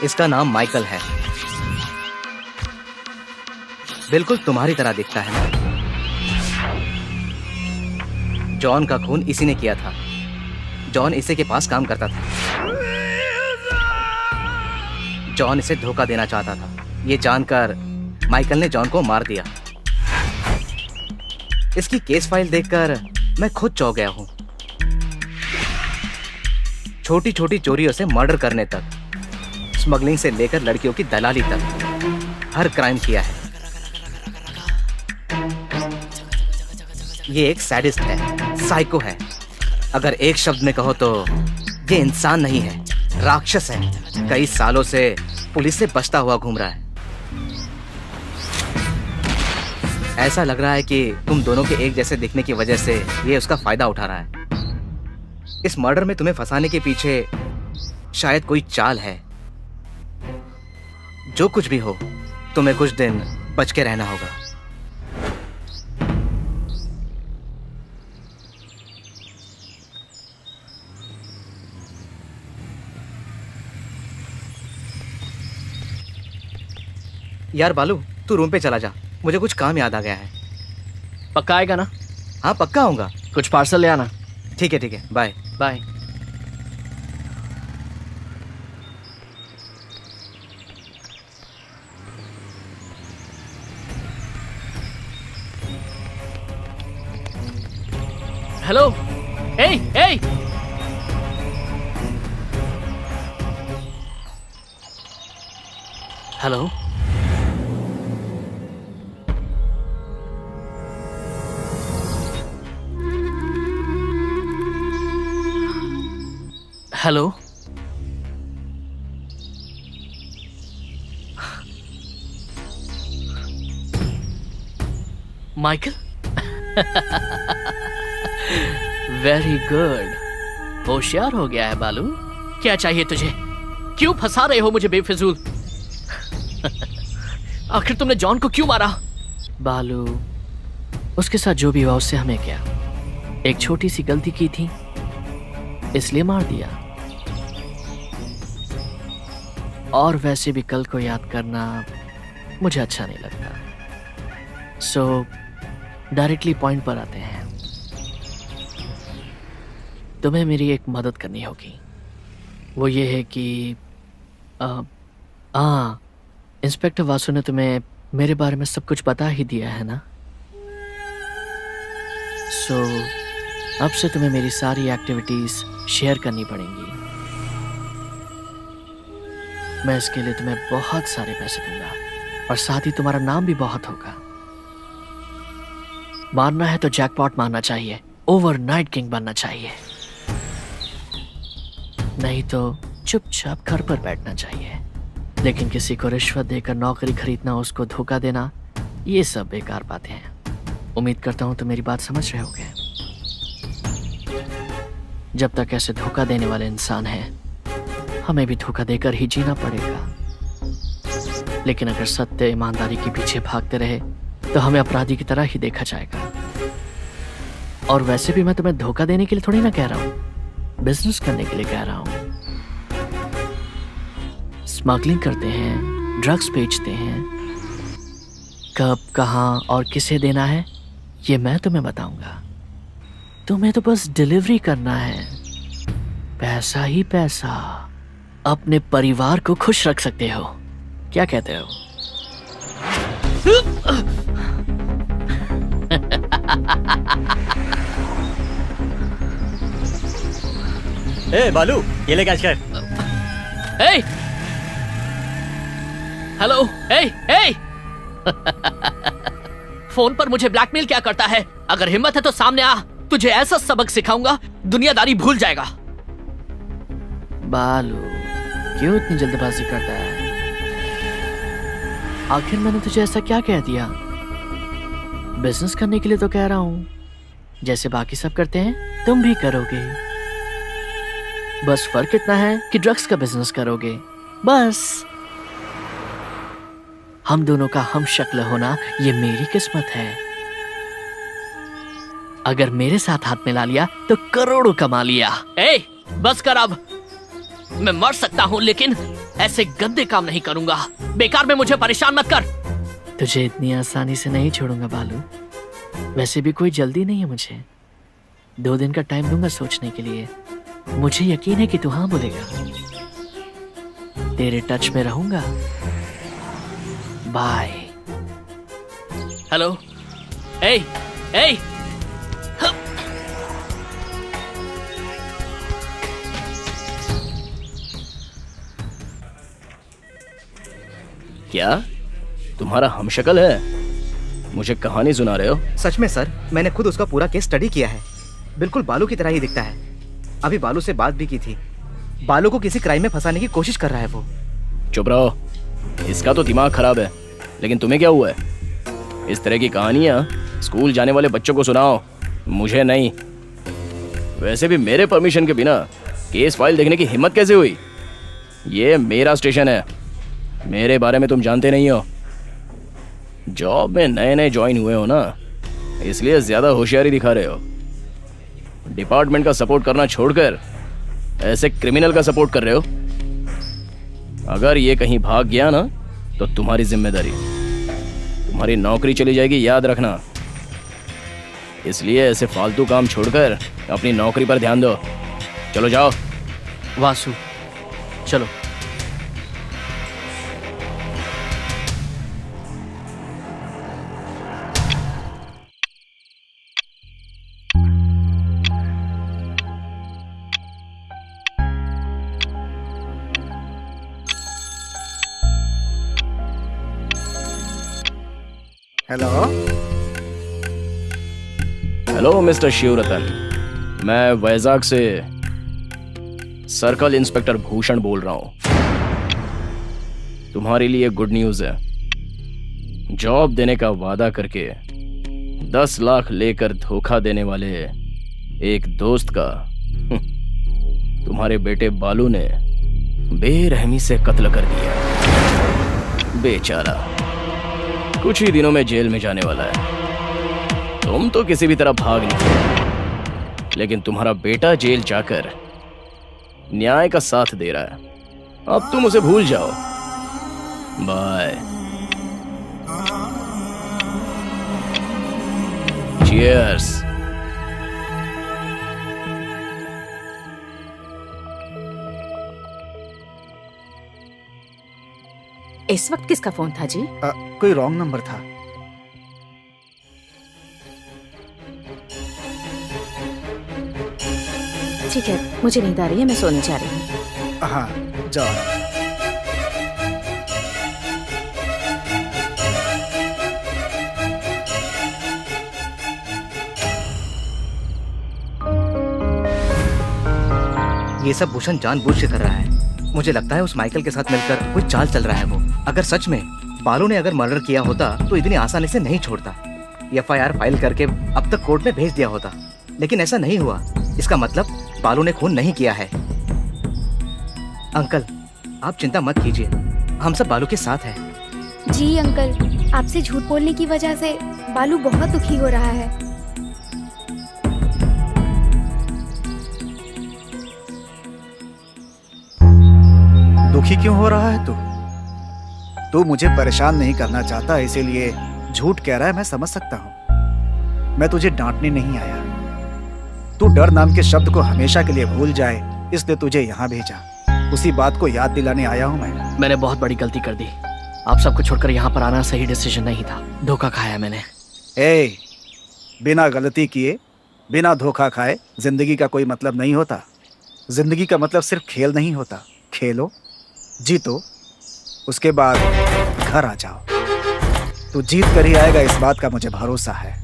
इसका नाम माइकल है। बिल्कुल तुम्हारी तरह दिखता है। जॉन का खून इसी ने किया था। जॉन इसी के पास काम करता था। जॉन इसे धोखा देना चाहता था। ये जानकर माइकल ने जॉन को मार दिया। इसकी केस फाइल देखकर मैं खुद चौंक गया हूं। छोटी छोटी चोरियों से मर्डर करने तक, स्मगलिंग से लेकर लड़कियों की दलाली तक हर क्राइम किया है। ये एक सैडिस्ट है, साइको है। अगर एक शब्द में कहो तो ये इंसान नहीं है, राक्षस है। कई सालों से पुलिस से बचता हुआ घूम रहा है। ऐसा लग रहा है कि तुम दोनों के एक जैसे दिखने की वजह से ये उसका फायदा उठा रहा है। इस मर्डर में तुम्हें फंसाने के पीछे शायद कोई चाल है। जो कुछ भी हो, तुम्हें कुछ दिन बच के रहना होगा। यार बालू, तू रूम पे चला जा, मुझे कुछ काम याद आ गया है। पक्का आएगा ना? हाँ पक्का आऊंगा। कुछ पार्सल ले आना। ठीक है, बाय बाय। हेलो, ए ए, hello, hello, Michael. Very good, होशियार हो गया है बालू। क्या चाहिए तुझे? क्यों फंसा रहे हो मुझे बेफिजूल? आखिर तुमने जॉन को क्यों मारा? बालू, उसके साथ जो भी हुआ उससे हमें क्या? एक छोटी सी गलती की थी, इसलिए मार दिया। और वैसे भी कल को याद करना मुझे अच्छा नहीं लगता। सो डायरेक्टली पॉइंट पर आते हैं। तुम्हें मेरी एक मदद करनी होगी। वो ये है कि इंस्पेक्टर वासु ने तुम्हें मेरे बारे में सब कुछ बता ही दिया है ना? सो अब से तुम्हें मेरी सारी एक्टिविटीज शेयर करनी पड़ेंगी। मैं इसके लिए तुम्हें बहुत सारे पैसे दूंगा और साथ ही तुम्हारा नाम भी बहुत होगा। मारना है तो जैकपॉट मारना चाहिए, ओवरनाइट किंग बनना चाहिए। नहीं तो चुपचाप घर पर बैठना चाहिए। लेकिन किसी को रिश्वत देकर नौकरी खरीदना, उसको धोखा देना, ये सब बेकार बातें हैं। उम्मीद करता हूं तो मेरी बात समझ रहे होगे। जब तक ऐसे धोखा देने वाले इंसान हैं, हमें भी धोखा देकर ही जीना पड़ेगा। लेकिन अगर सत्य ईमानदारी के पीछे भागते रहे तो हमें अपराधी की तरह ही देखा जाएगा। और वैसे भी मैं तुम्हें धोखा देने के लिए थोड़ी ना कह रहा हूं, बिजनेस करने के लिए कह रहा हूं। स्मगलिंग करते हैं, ड्रग्स बेचते हैं। कब, कहां और किसे देना है ये मैं तुम्हें बताऊंगा। तुम्हें तो बस डिलीवरी करना है। पैसा ही पैसा। अपने परिवार को खुश रख सकते हो। क्या कहते हो? ए बालू, ये ले कैच कर। ए, हेलो, ए ए, फोन पर मुझे ब्लैकमेल क्या करता है? अगर हिम्मत है तो सामने आ, तुझे ऐसा सबक सिखाऊंगा दुनियादारी भूल जाएगा। बालू, क्यों इतनी जल्दबाजी करता है? आखिर मैंने तुझे ऐसा क्या कह दिया? बिजनेस करने के लिए तो कह रहा हूं, जैसे बाकी सब करते हैं तुम भी करोगे। बस फर्क इतना है कि ड्रग्स का बिजनेस करोगे, बस। हम दोनों का हम शक्ल होना ये मेरी किस्मत है। अगर मेरे साथ हाथ मिला लिया तो करोड़ों कमा लिया। ए, बस कर अब। मैं मर सकता हूं लेकिन ऐसे गंदे काम नहीं करूंगा। बेकार में मुझे परेशान मत कर। तुझे इतनी आसानी से नहीं छोड़ूंगा बालू। वैसे भी कोई जल्दी नहीं है मुझे। 2 दिन का टाइम दूंगा सोचने के लिए। मुझे यकीन है कि तू हाँ बोलेगा। तेरे टच में रहूंगा। बाय। हेलो। ए ए क्या तुम्हारा हमशक्ल है? मुझे कहानी सुना रहे हो? सच में सर, मैंने खुद उसका पूरा केस स्टडी किया है। बिल्कुल बालू की तरह ही दिखता है। अभी बालू से बात भी की थी। बालू को किसी क्राइम में फंसाने की कोशिश कर रहा है वो। चुप रहो, इसका तो दिमाग खराब है। लेकिन तुम्हें क्या हुआ है? इस तरह की कहानियां स्कूल जाने वाले बच्चों को सुनाओ, मुझे नहीं। वैसे भी मेरे परमिशन के बिना केस फाइल देखने की हिम्मत कैसे हुई? ये मेरा स्टेशन है। मेरे बारे में तुम जानते नहीं हो। जॉब में नए नए ज्वाइन हुए हो ना, इसलिए ज्यादा होशियारी दिखा रहे हो। डिपार्टमेंट का सपोर्ट करना छोड़कर ऐसे क्रिमिनल का सपोर्ट कर रहे हो। अगर ये कहीं भाग गया ना तो तुम्हारी जिम्मेदारी, तुम्हारी नौकरी चली जाएगी, याद रखना। इसलिए ऐसे फालतू काम छोड़कर अपनी नौकरी पर ध्यान दो। चलो जाओ। वासु, चलो। हेलो। हेलो मिस्टर शिवरतन, मैं वैजाग से सर्कल इंस्पेक्टर भूषण बोल रहा हूं। तुम्हारे लिए गुड न्यूज है। जॉब देने का वादा करके 10 लाख लेकर धोखा देने वाले एक दोस्त का तुम्हारे बेटे बालू ने बेरहमी से कत्ल कर दिया। बेचारा कुछ ही दिनों में जेल में जाने वाला है। तुम तो किसी भी तरह भाग निकले, लेकिन तुम्हारा बेटा जेल जाकर न्याय का साथ दे रहा है। अब तुम उसे भूल जाओ। बाय। चीयर्स। इस वक्त किसका फोन था जी? कोई रॉन्ग नंबर था। ठीक है, मुझे नींद आ रही है, मैं सोने जा रही हूँ। हाँ, जाओ। ये सब भूषण जानबूझ के कर रहा है। मुझे लगता है उस माइकल के साथ मिलकर कोई चाल चल रहा है वो। अगर सच में बालू ने अगर मर्डर किया होता तो इतनी आसानी से नहीं छोड़ता। FIR फाइल करके अब तक कोर्ट में भेज दिया होता, लेकिन ऐसा नहीं हुआ। इसका मतलब बालू ने खून नहीं किया है। अंकल, आप चिंता मत कीजिए, हम सब बालू के साथ हैं। जी अंकल, आपसे झूठ बोलने की वजह से बालू बहुत दुखी हो रहा है। दुखी क्यों हो रहा है तू? तू मुझे परेशान नहीं करना चाहता, इसीलिए झूठ कह रहा है, मैं समझ सकता हूँ। मैं तुझे डांटने नहीं आया। तू डर नाम के शब्द को हमेशा के लिए भूल जाए, इसलिए तुझे यहाँ भेजा। उसी बात को याद दिलाने आया हूँ मैं। मैंने बहुत बड़ी गलती कर दी। आप सबको छोड़कर यहाँ पर आना सही डिसीजन नहीं था। धोखा खाया मैंने। बिना गलती किए, बिना धोखा खाए जिंदगी का कोई मतलब नहीं होता। जिंदगी का मतलब सिर्फ खेल नहीं होता। खेलो, जीतो, उसके बाद घर आ जाओ। तू जीत कर ही आएगा, इस बात का मुझे भरोसा है।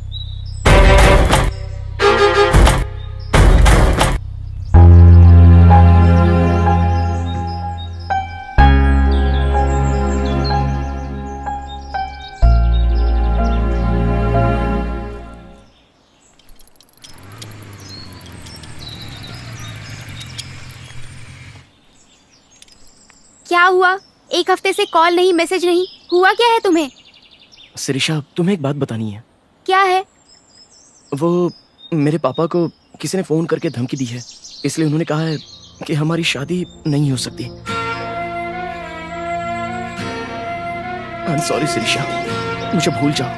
क्या हुआ? एक हफ्ते से कॉल नहीं, मैसेज नहीं, हुआ क्या है तुम्हें? शिरीषा, तुम्हें एक बात बतानी है। क्या है? वो मेरे पापा को किसी ने फोन करके धमकी दी है, इसलिए उन्होंने कहा है कि हमारी शादी नहीं हो सकती। आई एम सॉरी शिरीषा, मुझे भूल जाओ।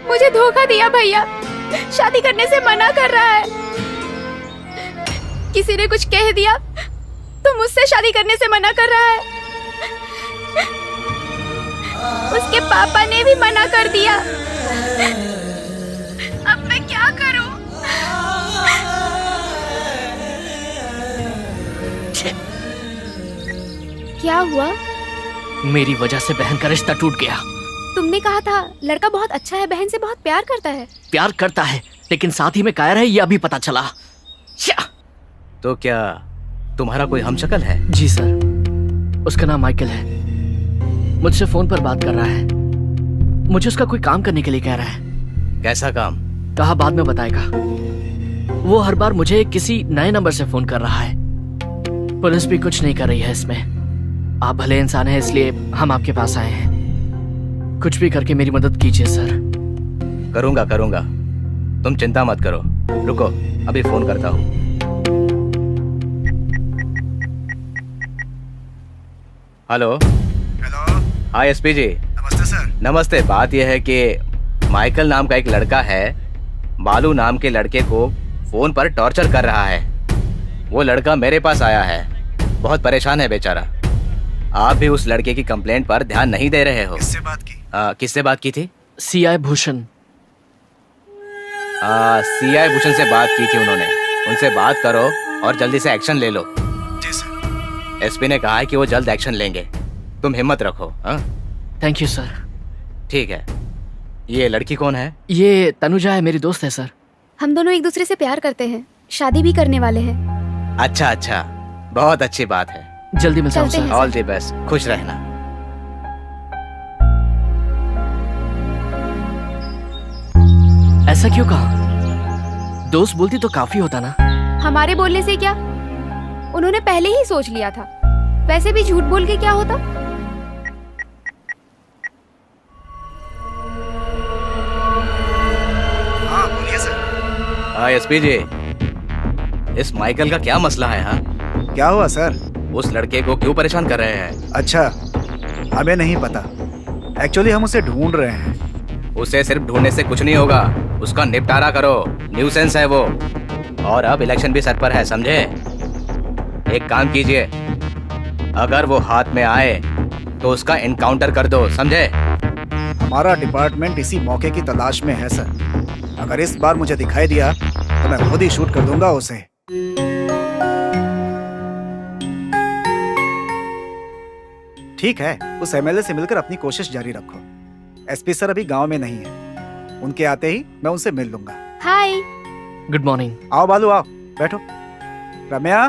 मुझे धोखा दिया भैया, शादी करने से मना कर रहा है। किसी ने कुछ कह दिया तो मुझसे शादी करने से मना कर रहा है। उसके पापा ने भी मना कर दिया। अब मैं क्या करूं? क्या हुआ? मेरी वजह से बहन का रिश्ता टूट गया। तुमने कहा था लड़का बहुत अच्छा है, बहन से बहुत प्यार करता है। प्यार करता है लेकिन साथ ही में कायर है, ये अभी पता चला। तो क्या तुम्हारा कोई हमशक्ल है? जी सर, उसका नाम माइकल है। मुझसे फोन पर बात कर रहा है। मुझे उसका कोई काम करने के लिए कह रहा है। कैसा काम? कहा बाद में बताएगा। वो हर बार मुझे किसी नए नंबर से फोन कर रहा है। पुलिस भी कुछ नहीं कर रही है इसमें। आप भले इंसान हैं इसलिए हम आपके पास आए हैं। कुछ भी करके मेरी मदद कीजिए सर। करूंगा करूंगा, तुम चिंता मत करो। रुको, अभी फोन करता हूँ। हेलो। हेलो। हाय एसपी जी। नमस्ते सर। नमस्ते। बात यह है कि माइकल नाम का एक लड़का है, बालू नाम के लड़के को फोन पर टॉर्चर कर रहा है। वो लड़का मेरे पास आया है, बहुत परेशान है बेचारा। आप भी उस लड़के की कंप्लेंट पर ध्यान नहीं दे रहे हो। किससे बात की? किससे बात की थी? सीआई भूषण। सीआई भूषण से बात की थी उन्होंने। उनसे बात करो और जल्दी से एक्शन ले लो। जी सर। एसपी ने कहा है कि वो जल्द एक्शन लेंगे, तुम हिम्मत रखो। हाँ थैंक यू सर। ठीक है। ये लड़की कौन है? ये तनुजा है, मेरी दोस्त है सर। हम दोनों एक दूसरे से प्यार करते हैं, शादी भी करने वाले हैं। अच्छा अच्छा, बहुत अच्छी बात है। जल्दी मिलता हूँ चलते सर। हैं। ऑल द बेस्ट, खुश रहना। ऐसा क्यों कहा? दोस्त बोलती तो काफी होता ना। हमारे बोलने से क्या, उन्होंने पहले ही सोच लिया था। वैसे भी झूठ बोल के क्या होता। हाँ बोलिए सर। हाँ एसपी जी, इस माइकल का क्या मसला है? हाँ, क्या हुआ सर? उस लड़के को क्यों परेशान कर रहे हैं? अच्छा, हमें नहीं पता। एक्चुअली हम उसे ढूंढ रहे हैं। उसे सिर्फ ढूंढने से कुछ नहीं होगा, उसका निपटारा करो। न्यूसेंस है वो। और अब इलेक्शन भी सर पर है, समझे? एक काम कीजिए, अगर वो हाथ में आए तो उसका एनकाउंटर कर दो, समझे? हमारा डिपार्टमेंट इसी मौके की तलाश में है सर। अगर इस बार मुझे दिखाई दिया तो मैं खुद ही शूट कर दूंगा उसे। ठीक है, उस एमएलए से मिलकर अपनी कोशिश जारी रखो। एसपी सर अभी गांव में नहीं है, उनके आते ही मैं उनसे मिल लूंगा। हाय। Good morning. आओ बालू आओ, बैठो। रम्या,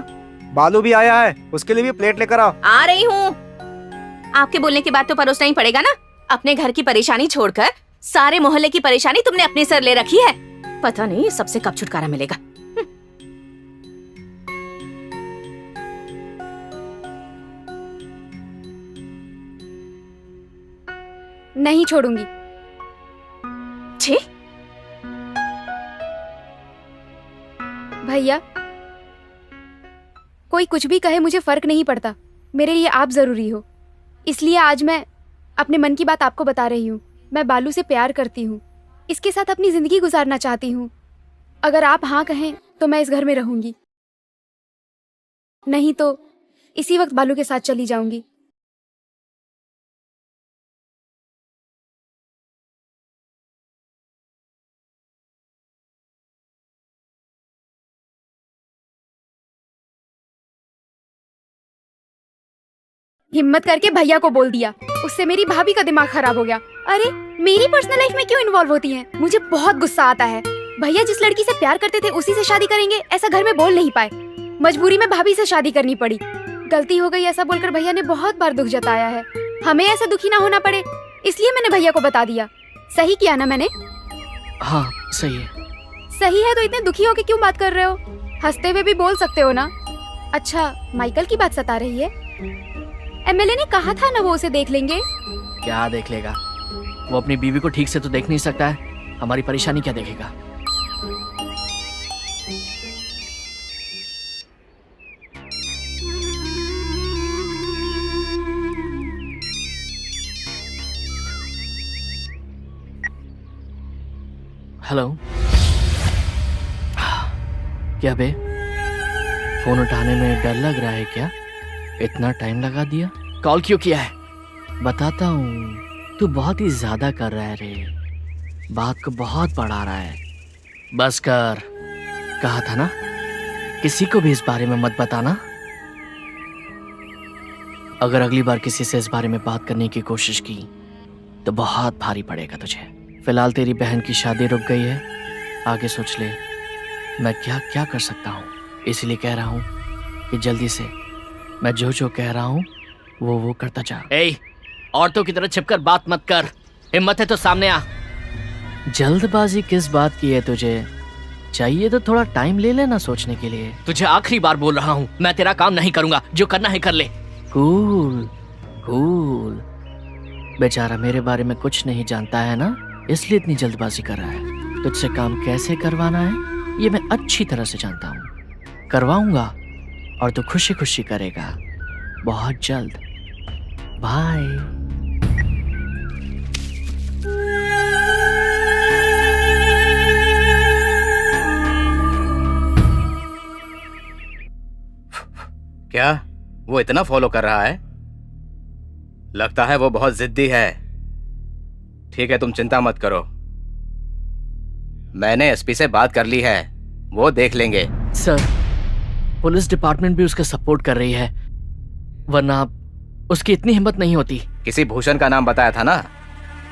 बालू भी आया है, उसके लिए भी प्लेट लेकर आओ। आ रही हूँ। आपके बोलने के बाद तो परोसना ही पड़ेगा ना। अपने घर की परेशानी छोड़कर सारे मोहल्ले की परेशानी तुमने अपने सर ले रखी है। पता नहीं सबसे कब छुटकारा मिलेगा। नहीं छोड़ूंगी। छी, भैया, कोई कुछ भी कहे मुझे फर्क नहीं पड़ता। मेरे लिए आप जरूरी हो, इसलिए आज मैं अपने मन की बात आपको बता रही हूँ। मैं बालू से प्यार करती हूँ, इसके साथ अपनी जिंदगी गुजारना चाहती हूँ। अगर आप हाँ कहें तो मैं इस घर में रहूंगी, नहीं तो इसी वक्त बालू के साथ चली जाऊंगी। हिम्मत करके भैया को बोल दिया, उससे मेरी भाभी का दिमाग खराब हो गया। अरे मेरी पर्सनल लाइफ में क्यों इन्वॉल्व होती हैं? मुझे बहुत गुस्सा आता है। भैया जिस लड़की से प्यार करते थे उसी से शादी करेंगे, ऐसा घर में बोल नहीं पाए। मजबूरी में भाभी से शादी करनी पड़ी। गलती हो गई ऐसा बोलकर भैया ने बहुत बार दुख जताया है। हमें ऐसा दुखी ना होना पड़े, इसलिए मैंने भैया को बता दिया। सही किया ना मैंने? हाँ सही है। सही है तो इतने दुखी होके क्यों बात कर रहे हो? हंसते हुए भी बोल सकते हो ना। अच्छा, माइकल की बात सता रही है? एमएलए ने कहा था ना वो उसे देख लेंगे। क्या देख लेगा? वो अपनी बीवी को ठीक से तो देख नहीं सकता है, हमारी परेशानी क्या देखेगा? हेलो, क्या बे, फोन उठाने में डर लग रहा है क्या? इतना टाइम लगा दिया? कॉल क्यों किया है? बताता हूँ, तू बहुत ही ज्यादा कर रहा है रे, बात को बहुत बढ़ा रहा है। बस कर, कहा था ना, किसी को भी इस बारे में मत बताना। अगर अगली बार किसी से इस बारे में बात करने की कोशिश की तो बहुत भारी पड़ेगा तुझे। फिलहाल तेरी बहन की शादी रुक गई है, आगे सोच ले मैं क्या क्या कर सकता हूँ। इसलिए कह रहा हूँ कि जल्दी से मैं जो जो कह रहा हूँ वो करता जा। ए, औरतों की तरह छिपकर बात मत कर, हिम्मत है तो सामने आ। जल्दबाजी किस बात की है तुझे? चाहिए तो थोड़ा टाइम ले लेना सोचने के लिए। तुझे आखिरी बार बोल रहा हूँ, मैं तेरा काम नहीं करूंगा, जो करना है कर ले। कूल कूल, बेचारा मेरे बारे में कुछ नहीं जानता है ना, इसलिए इतनी जल्दबाजी कर रहा है। तुझसे काम कैसे करवाना है ये मैं अच्छी तरह से जानता हूँ। करवाऊंगा और तू खुशी खुशी करेगा, बहुत जल्द। बाय। क्या वो इतना फॉलो कर रहा है? लगता है वो बहुत जिद्दी है। ठीक है, तुम चिंता मत करो, मैंने एसपी से बात कर ली है, वो देख लेंगे। सर, पुलिस डिपार्टमेंट भी उसका सपोर्ट कर रही है, वरना उसकी इतनी हिम्मत नहीं होती। किसी भूषण का नाम बताया था ना,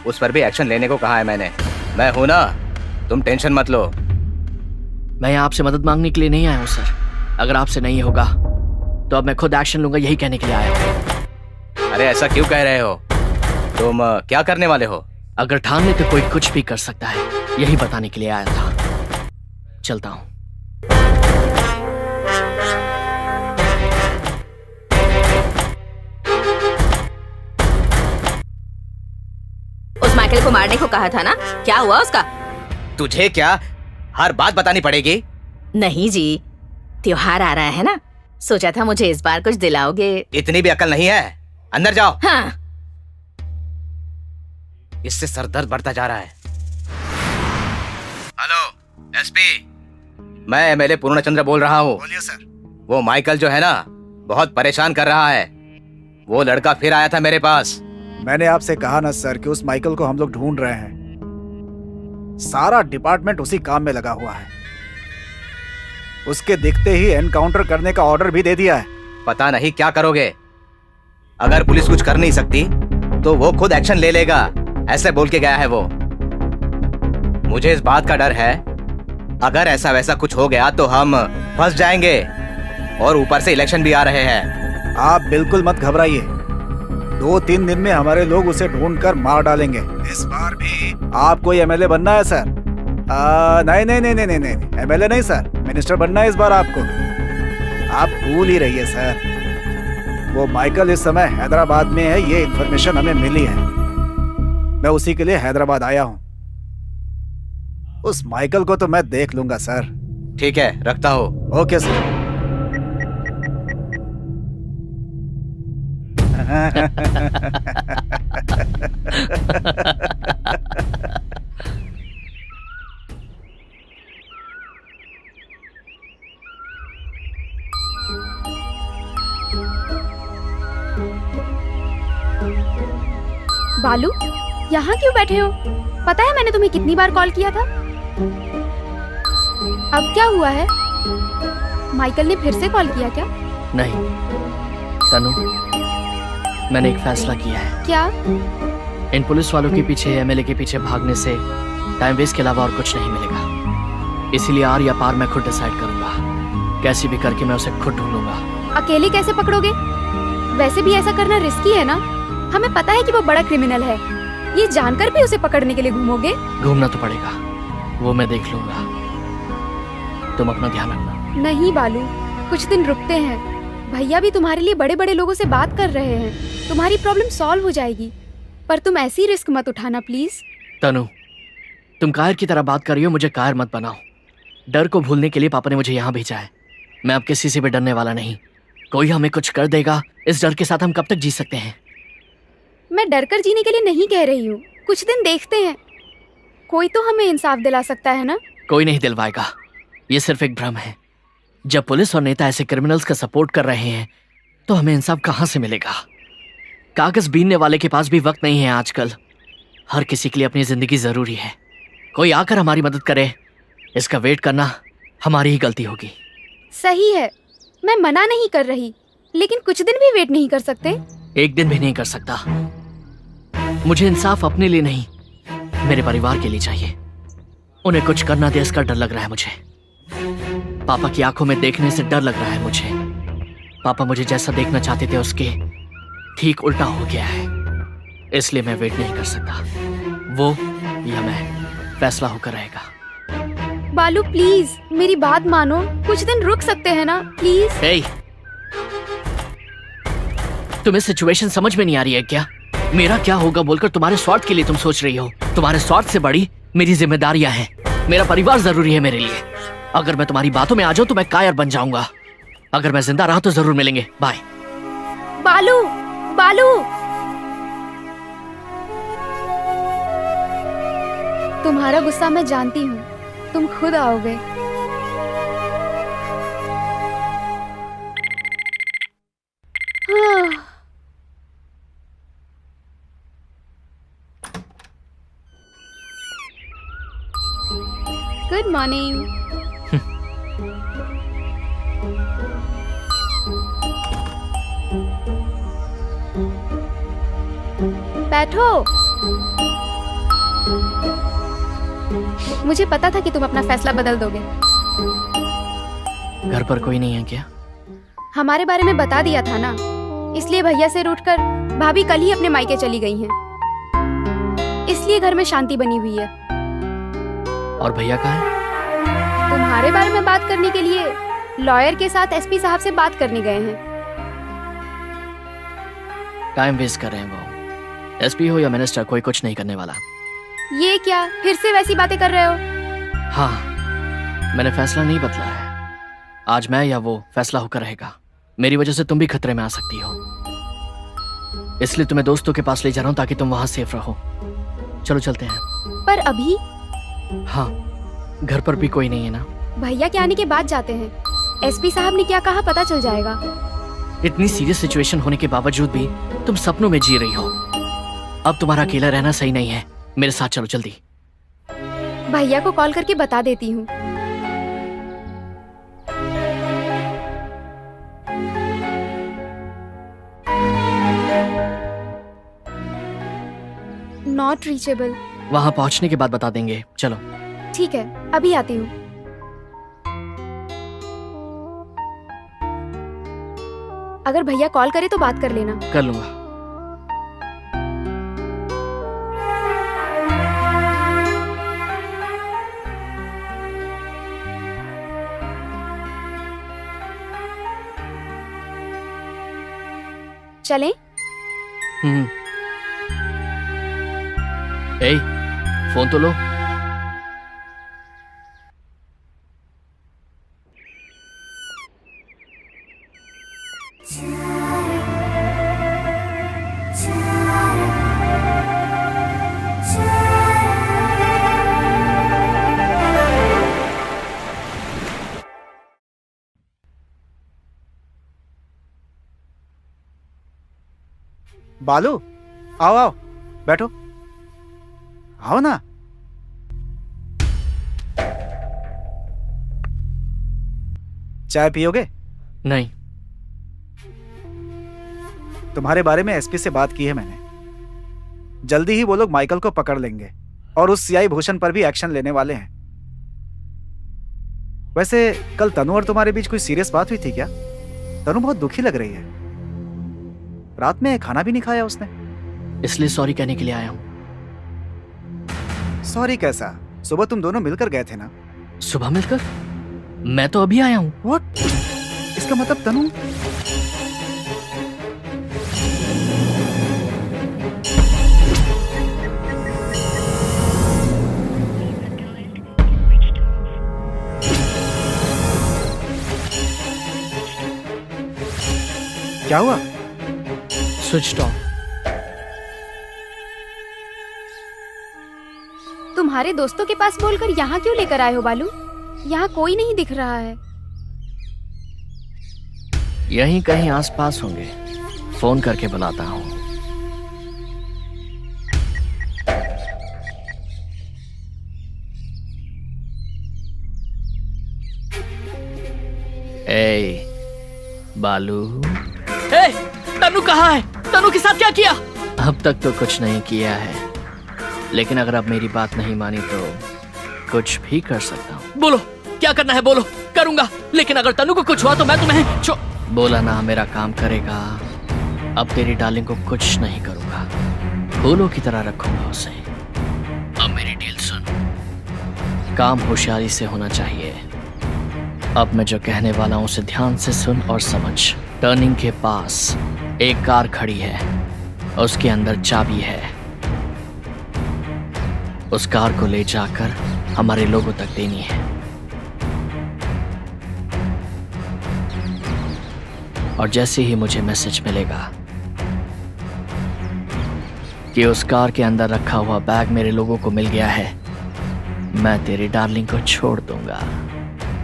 उस पर भी एक्शन लेने को कहा है मैंने। मैं हूं ना, तुम टेंशन मत लो। मैं यहाँ आपसे मदद मांगने के लिए नहीं आया हूँ सर। अगर आपसे नहीं होगा तो अब मैं खुद एक्शन लूंगा, यही कहने के लिए आया हूँ। अरे ऐसा क्यों कह रहे हो? तुम क्या करने वाले हो? अगर ठान ले तो कोई कुछ भी कर सकता है, यही बताने के लिए आया था। चलता हूँ। उस माइकल को मारने को कहा था ना, क्या हुआ उसका? तुझे क्या हर बात बतानी पड़ेगी? नहीं जी, त्योहार आ रहा है ना, सोचा था मुझे इस बार कुछ दिलाओगे। इतनी भी अकल नहीं है, अंदर जाओ। हाँ। इससे सरदर्द बढ़ता जा रहा है। हेलो एसपी, मैं एमएलए पूर्णचंद्र बोल रहा हूँ। बोलिए सर। वो माइकल जो है ना, बहुत परेशान कर रहा है। वो लड़का फिर आया था मेरे पास। मैंने आपसे कहा ना सर कि उस माइकल को हम लोग ढूंढ रहे हैं। सारा डिपार्टमेंट उसी काम में लगा हुआ है। उसके दिखते ही एनकाउंटर करने का ऑर्डर भी दे दिया है। पता नहीं क्या करोगे। अगर पुलिस कुछ कर नहीं सकती तो वो खुद एक्शन ले लेगा, ऐसे बोल के गया है वो। मुझे इस बात का डर है, अगर ऐसा वैसा कुछ हो गया तो हम फंस जाएंगे, और ऊपर से इलेक्शन भी आ रहे हैं। आप बिल्कुल मत घबराइए, 2-3 दिन में हमारे लोग उसे ढूंढकर मार डालेंगे। इस बार भी आपको एमएलए बनना है सर? नहीं नहीं नहीं नहीं नहीं, एमएलए नहीं सर, मिनिस्टर बनना है इस बार आपको। आप भूल ही रहिए सर। वो माइकल इस समय हैदराबाद में है, ये इन्फॉर्मेशन हमें मिली है। मैं उसी के लिए हैदराबाद आया हूँ। उस माइकल को तो मैं देख लूंगा सर। ठीक है, रखता हूँ। Okay sir. बालू, यहाँ क्यों बैठे हो? पता है मैंने तुम्हें कितनी बार कॉल किया था। अब क्या हुआ है? माइकल ने फिर से कॉल किया क्या? नहीं तनु, मैंने एक फैसला किया है। क्या? इन पुलिस वालों के पीछे, एमएलए के पीछे भागने से टाइम वेस्ट के अलावा और कुछ नहीं मिलेगा। इसीलिए आर या पार मैं खुद डिसाइड करूंगा। कैसी भी करके मैं उसे खुद ढूंढूंगा। अकेले कैसे पकड़ोगे? वैसे भी ऐसा करना रिस्की है ना। हमें पता है कि वो बड़ा क्रिमिनल है, ये जानकर भी उसे पकड़ने के लिए घूमोगे? घूमना तो पड़ेगा, वो मैं देख लूंगा। तुम अपना ध्यान रखना। नहीं बालू, कुछ दिन रुकते हैं। भैया भी तुम्हारे लिए बड़े बड़े लोगों से बात कर रहे हैं, तुम्हारी प्रॉब्लम सॉल्व हो जाएगी। पर तुम ऐसी रिस्क मत उठाना प्लीज। तनु, तुम कायर की तरह बात कर रही हो, मुझे कायर मत बनाओ। डर को भूलने के लिए पापा ने मुझे यहाँ भेजा है। मैं अब किसी से भी डरने वाला नहीं। कोई हमें कुछ कर देगा, इस डर के साथ हम कब तक जी सकते हैं? मैं डर कर जीने के लिए नहीं कह रही हूँ, कुछ दिन देखते हैं, कोई तो हमें इंसाफ दिला सकता है ना। कोई नहीं दिलवाएगा, ये सिर्फ एक भ्रम है। जब पुलिस और नेता ऐसे क्रिमिनल्स का सपोर्ट कर रहे हैं तो हमें इंसाफ कहाँ से मिलेगा? कागज बीनने वाले के पास भी वक्त नहीं है आजकल। हर किसी के लिए अपनी जिंदगी जरूरी है। कोई आकर हमारी मदद करे, इसका वेट करना हमारी ही गलती होगी। सही है, मैं मना नहीं कर रही, लेकिन कुछ दिन भी वेट नहीं कर सकते? एक दिन भी नहीं कर सकता। मुझे इंसाफ अपने लिए नहीं, मेरे परिवार के लिए चाहिए। उन्हें कुछ करना दे इसका डर लग रहा है मुझे। पापा की आंखों में देखने से डर लग रहा है मुझे। पापा मुझे जैसा देखना चाहते थे उसके ठीक उल्टा हो गया है, इसलिए मैं वेट नहीं कर सकता। वो या मैं, फैसला होकर रहेगा। बालू प्लीज मेरी बात मानो, कुछ दिन रुक सकते हैं ना प्लीज। हे, तुम्हें सिचुएशन समझ में नहीं आ रही है क्या? मेरा क्या होगा बोलकर तुम्हारे स्वार्थ के लिए तुम सोच रही हो। तुम्हारे स्वार्थ से बड़ी मेरी जिम्मेदारियां हैं। मेरा परिवार जरूरी है मेरे लिए। अगर मैं तुम्हारी बातों में आ जाऊं तो मैं कायर बन जाऊंगा। अगर मैं जिंदा रहा तो जरूर मिलेंगे। बाय। बालू, बालू, तुम्हारा गुस्सा मैं जानती हूँ, तुम खुद आओगे। Good morning. बैठो। मुझे पता था कि तुम अपना फैसला बदल दोगे। घर पर कोई नहीं है क्या? हमारे बारे में बता दिया था ना, इसलिए भैया से रूठकर भाभी कल ही अपने मायके चली गई हैं। इसलिए घर में शांति बनी हुई है। और भैया कहाँ है? तुम्हारे बारे में बात करने के लिए लॉयर के साथ एसपी साहब से बात करने गए हैं। टाइम वेस्ट कर रहे हैं वो। एसपी हो या मिनिस्टर, कोई कुछ नहीं करने वाला। ये क्या फिर से वैसी बातें कर रहे हो? हाँ, मैंने फैसला नहीं बदला है। आज मैं या वो फैसला होकर रहेगा। मेरी वजह से तुम भी खतरे में आ सकती हो, इसलिए तुम्हें दोस्तों के पास ले जा रहा हूँ ताकि तुम वहां सेफ रहो। चलो चलते हैं। पर अभी? हाँ, घर पर भी कोई नहीं है ना। भैया के आने के बाद जाते हैं। एसपी साहब ने क्या कहा पता चल जाएगा। इतनी सीरियस सिचुएशन होने के बावजूद भी तुम सपनों में जी रही हो। अब तुम्हारा अकेला रहना सही नहीं है। मेरे साथ चलो जल्दी। भैया को कॉल करके बता देती हूँ। Not reachable. वहां पहुंचने के बाद बता देंगे। चलो ठीक है, अभी आती हूँ। अगर भैया कॉल करे तो बात कर लेना। कर लूंगा। चलें? ए, फोन तो लो। बालू, आओ आओ, बैठो। आओ ना। चाय पियोगे? नहीं। तुम्हारे बारे में एसपी से बात की है मैंने। जल्दी ही वो लोग माइकल को पकड़ लेंगे और उस सीआई भूषण पर भी एक्शन लेने वाले हैं। वैसे कल तनु और तुम्हारे बीच कोई सीरियस बात हुई थी क्या? तनु बहुत दुखी लग रही है। रात में खाना भी नहीं खाया उसने। इसलिए सॉरी कहने के लिए आया हूँ। सॉरी कैसा? सुबह तुम दोनों मिलकर गए थे ना। सुबह मिलकर? मैं तो अभी आया हूँ। व्हाट? इसका मतलब तनु क्या हुआ? Switch off. तुम्हारे दोस्तों के पास बोलकर यहाँ क्यों लेकर आए हो बालू? यहाँ कोई नहीं दिख रहा है। यहीं कहीं आसपास होंगे, फोन करके बुलाता हूँ। ए बालू। ए, तनु कहाँ है? तनु के साथ क्या किया? अब तक तो कुछ नहीं किया है, लेकिन अगर अब मेरी बात नहीं मानी तो कुछ भी कर सकता हूँ। बोलो क्या करना है, बोलो, करूंगा। लेकिन अगर तनु को कुछ हुआ तो मैं तुम्हें बोला ना मेरा काम करेगा। अब तेरी डार्लिंग को कुछ नहीं करूंगा, फूलों की तरह रखूंगा उसे। अब मेरी डील सुन, काम होशियारी से होना चाहिए। अब मैं जो कहने वाला हूं उसे ध्यान से सुन और समझ। टर्निंग के पास एक कार खड़ी है, उसके अंदर चाबी है। उस कार को ले जाकर हमारे लोगों तक देनी है। और जैसे ही मुझे मैसेज मिलेगा कि उस कार के अंदर रखा हुआ बैग मेरे लोगों को मिल गया है, मैं तेरी डार्लिंग को छोड़ दूंगा।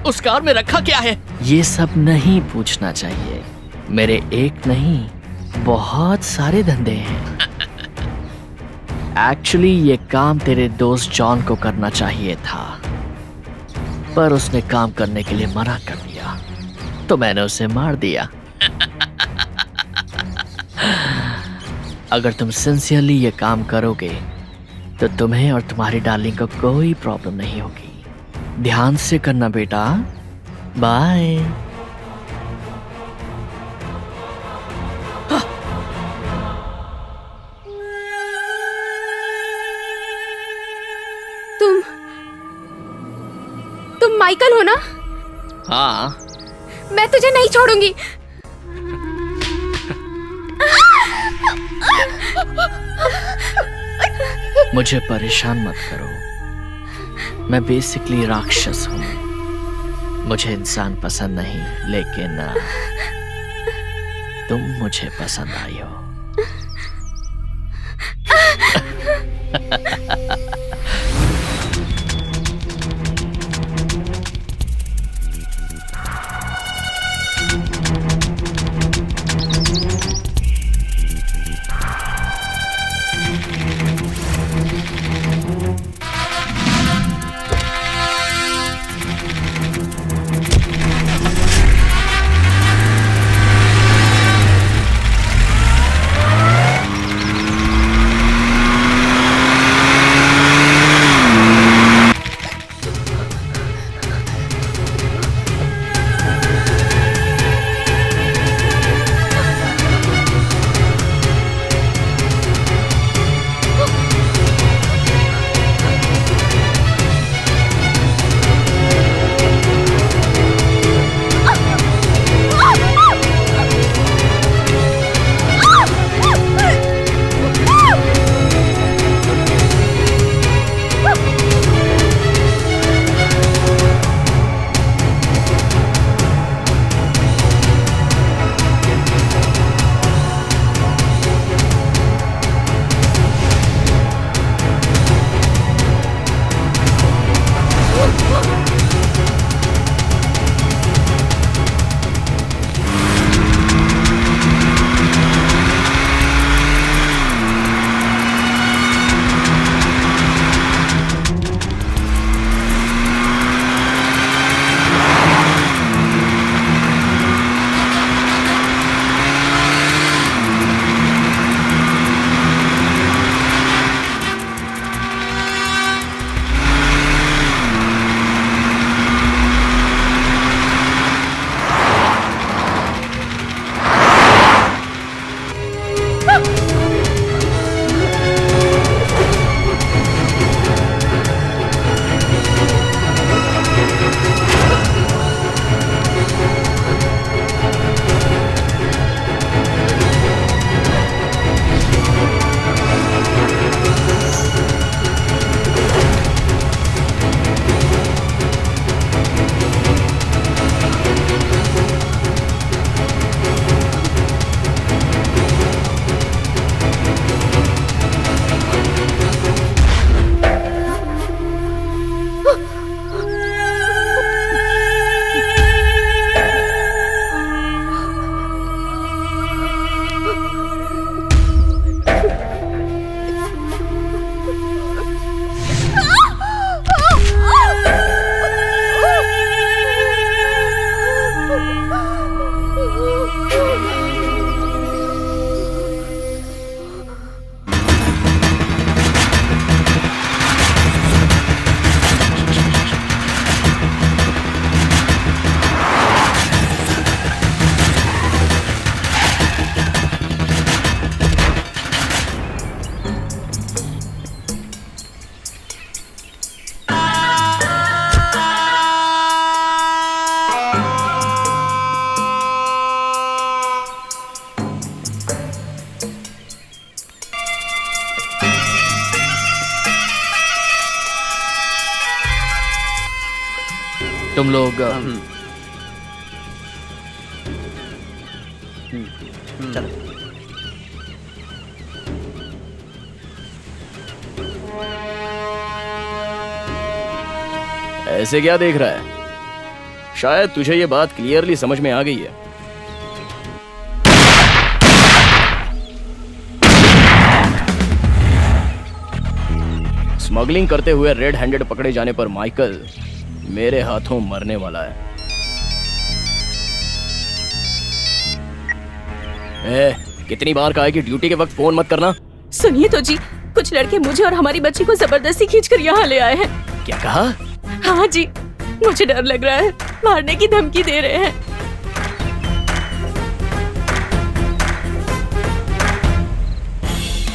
उस कार में रखा क्या है? ये सब नहीं पूछना चाहिए। मेरे एक नहीं बहुत सारे धंधे हैं। एक्चुअली ये काम तेरे दोस्त जॉन को करना चाहिए था, पर उसने काम करने के लिए मना कर दिया, तो मैंने उसे मार दिया। अगर तुम सिंसियरली ये काम करोगे तो तुम्हें और तुम्हारी डार्लिंग को कोई प्रॉब्लम नहीं होगी। ध्यान से करना बेटा। बाय। तुम माइकल हो ना? हाँ, मैं तुझे नहीं छोड़ूंगी। मुझे परेशान मत करो। मैं बेसिकली राक्षस हूँ। मुझे इंसान पसंद नहीं, लेकिन तुम मुझे पसंद आई हो। तुम लोग चलो। ऐसे क्या देख रहा है? शायद तुझे ये बात क्लियरली समझ में आ गई है। स्मगलिंग करते हुए रेड हैंडेड पकड़े जाने पर माइकल मेरे हाथों मरने वाला है। कितनी बार कहा है कि ड्यूटी के वक्त फोन मत करना? सुनिए तो जी, कुछ लड़के मुझे और हमारी बच्ची को जबरदस्ती खींचकर यहाँ ले आए हैं। क्या कहा? हाँ जी, मुझे डर लग रहा है, मारने की धमकी दे रहे हैं।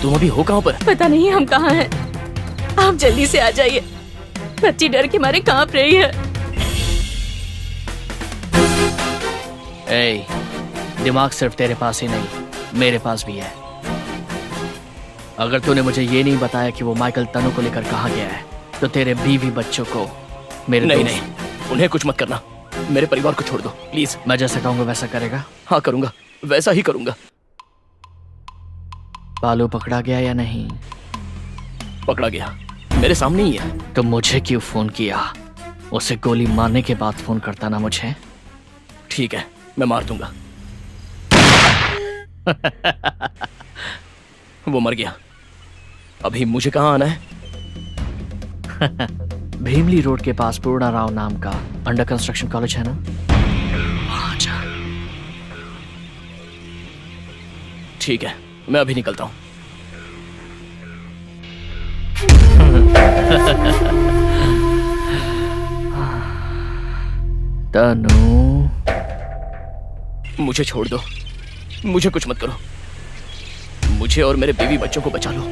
तुम अभी हो कहाँ पर? पता नहीं हम कहाँ हैं। आप जल्दी से आ जाइए, बच्ची डर के मारे कांप रही है। ए, दिमाग सिर्फ तेरे पास ही नहीं, मेरे पास भी है। अगर तूने मुझे ये नहीं बताया कि वो माइकल तनु को लेकर कहाँ गया है, तो तेरे बीवी बच्चों को मेरे नहीं नहीं, उन्हें कुछ मत करना। मेरे परिवार को छोड़ दो प्लीज। मैं जैसा कहूंगा वैसा करेगा? हाँ करूंगा, वैसा ही करूंगा। बालू पकड़ा गया या नहीं? पकड़ा गया, मेरे सामने ही है। तो मुझे क्यों फोन किया? उसे गोली मारने के बाद फोन करता ना मुझे। ठीक है, मैं मार दूंगा। वो मर गया। अभी मुझे कहाँ आना है? भीमली रोड के पास पूर्णा राव नाम का अंडर कंस्ट्रक्शन कॉलेज है ना, वहां जा। ठीक है, मैं अभी निकलता हूँ। तनु, मुझे छोड़ दो, मुझे कुछ मत करो। मुझे और मेरे बीवी बच्चों को बचा लो।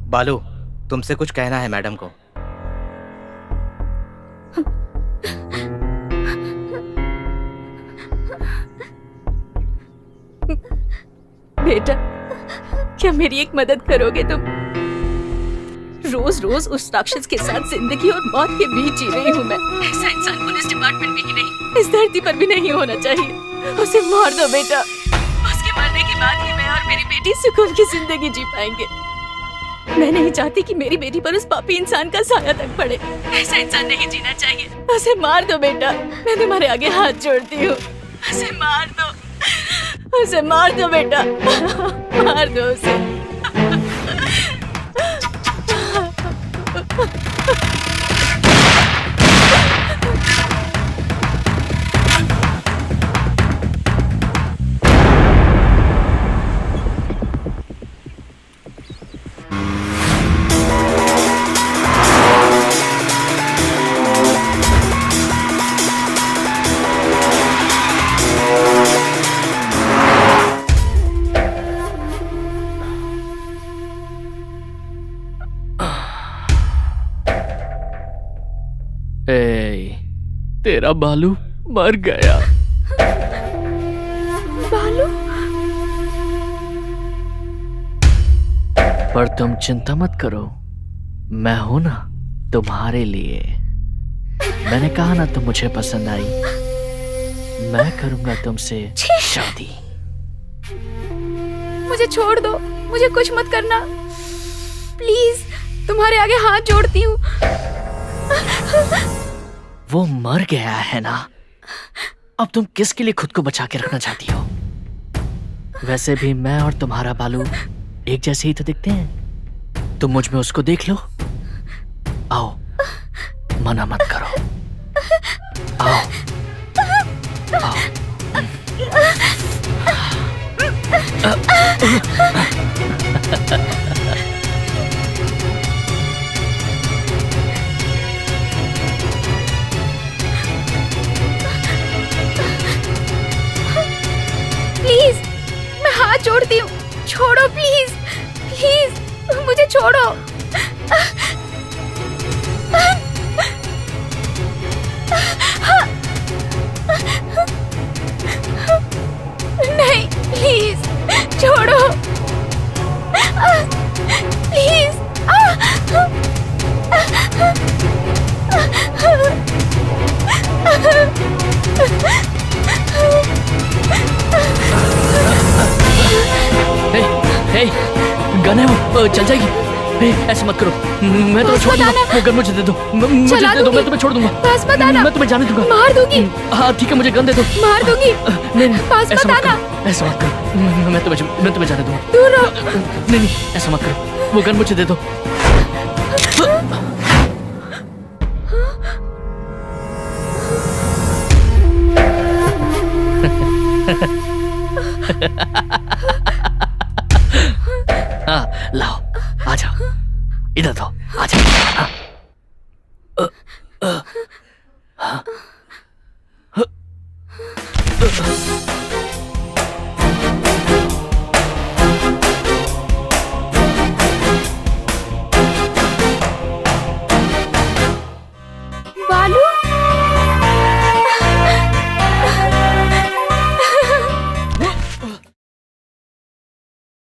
बालू, तुमसे कुछ कहना है मैडम को। बेटा, क्या मेरी एक मदद करोगे तुम? रोज रोज उस राक्षस के साथ जिंदगी और मौत के बीच जी रही हूँ मैं। ऐसा इंसान पुलिस डिपार्टमेंट में ही नहीं, इस धरती पर भी नहीं होना चाहिए। उसे मार दो बेटा, उसके मरने के बाद ही मैं और मेरी बेटी सुकून की जिंदगी जी पाएंगे। मैं नहीं चाहती कि मेरी बेटी पर उस पापी इंसान का साया तक पड़े। ऐसा इंसान नहीं जीना चाहिए। उसे मार दो बेटा, मैं तुम्हारे आगे हाथ जोड़ती हूँ। उसे मार दो, उसे मार दो बेटा, मार दो उसे। तेरा बालू मर गया। बालू? पर तुम चिंता मत करो, मैं हूं ना तुम्हारे लिए। मैंने कहा ना तुम मुझे पसंद आई, मैं करूंगा तुमसे शादी। मुझे छोड़ दो, मुझे कुछ मत करना प्लीज, तुम्हारे आगे हाथ जोड़ती हूँ। वो मर गया है ना, अब तुम किसके लिए खुद को बचा के रखना चाहती हो? वैसे भी मैं और तुम्हारा बालू एक जैसे ही तो दिखते हैं। तुम मुझ में उसको देख लो। आओ, मना मत करो, आओ आओ। प्लीज, मैं हाथ जोड़ती हूँ, छोड़ो प्लीज, प्लीज मुझे छोड़ो। नहीं प्लीज छोड़ो। गन है वो, चल जाएगी। ऐसे मत करो, मैं तुम्हें छोड़ दूंगा। वो गन मुझे दे दो, मुझे दे दो, मैं तुम्हें छोड़ दूंगा। पास मत आना, मैं तुम्हें जाने दूंगा। मार दूंगी, हाँ ठीक है, मुझे गन दे दो। मार दूंगी। नहीं पास ऐसा मत मत आना, करो, ऐसा मत करो। मैं तुम्हें जाने दूंगा। दूर रहो। नहीं ऐसा मत करो, वो गन मुझे दे दो। हाँ लाओ, आ जाओ, इधर तो आ जाओ। हाँ।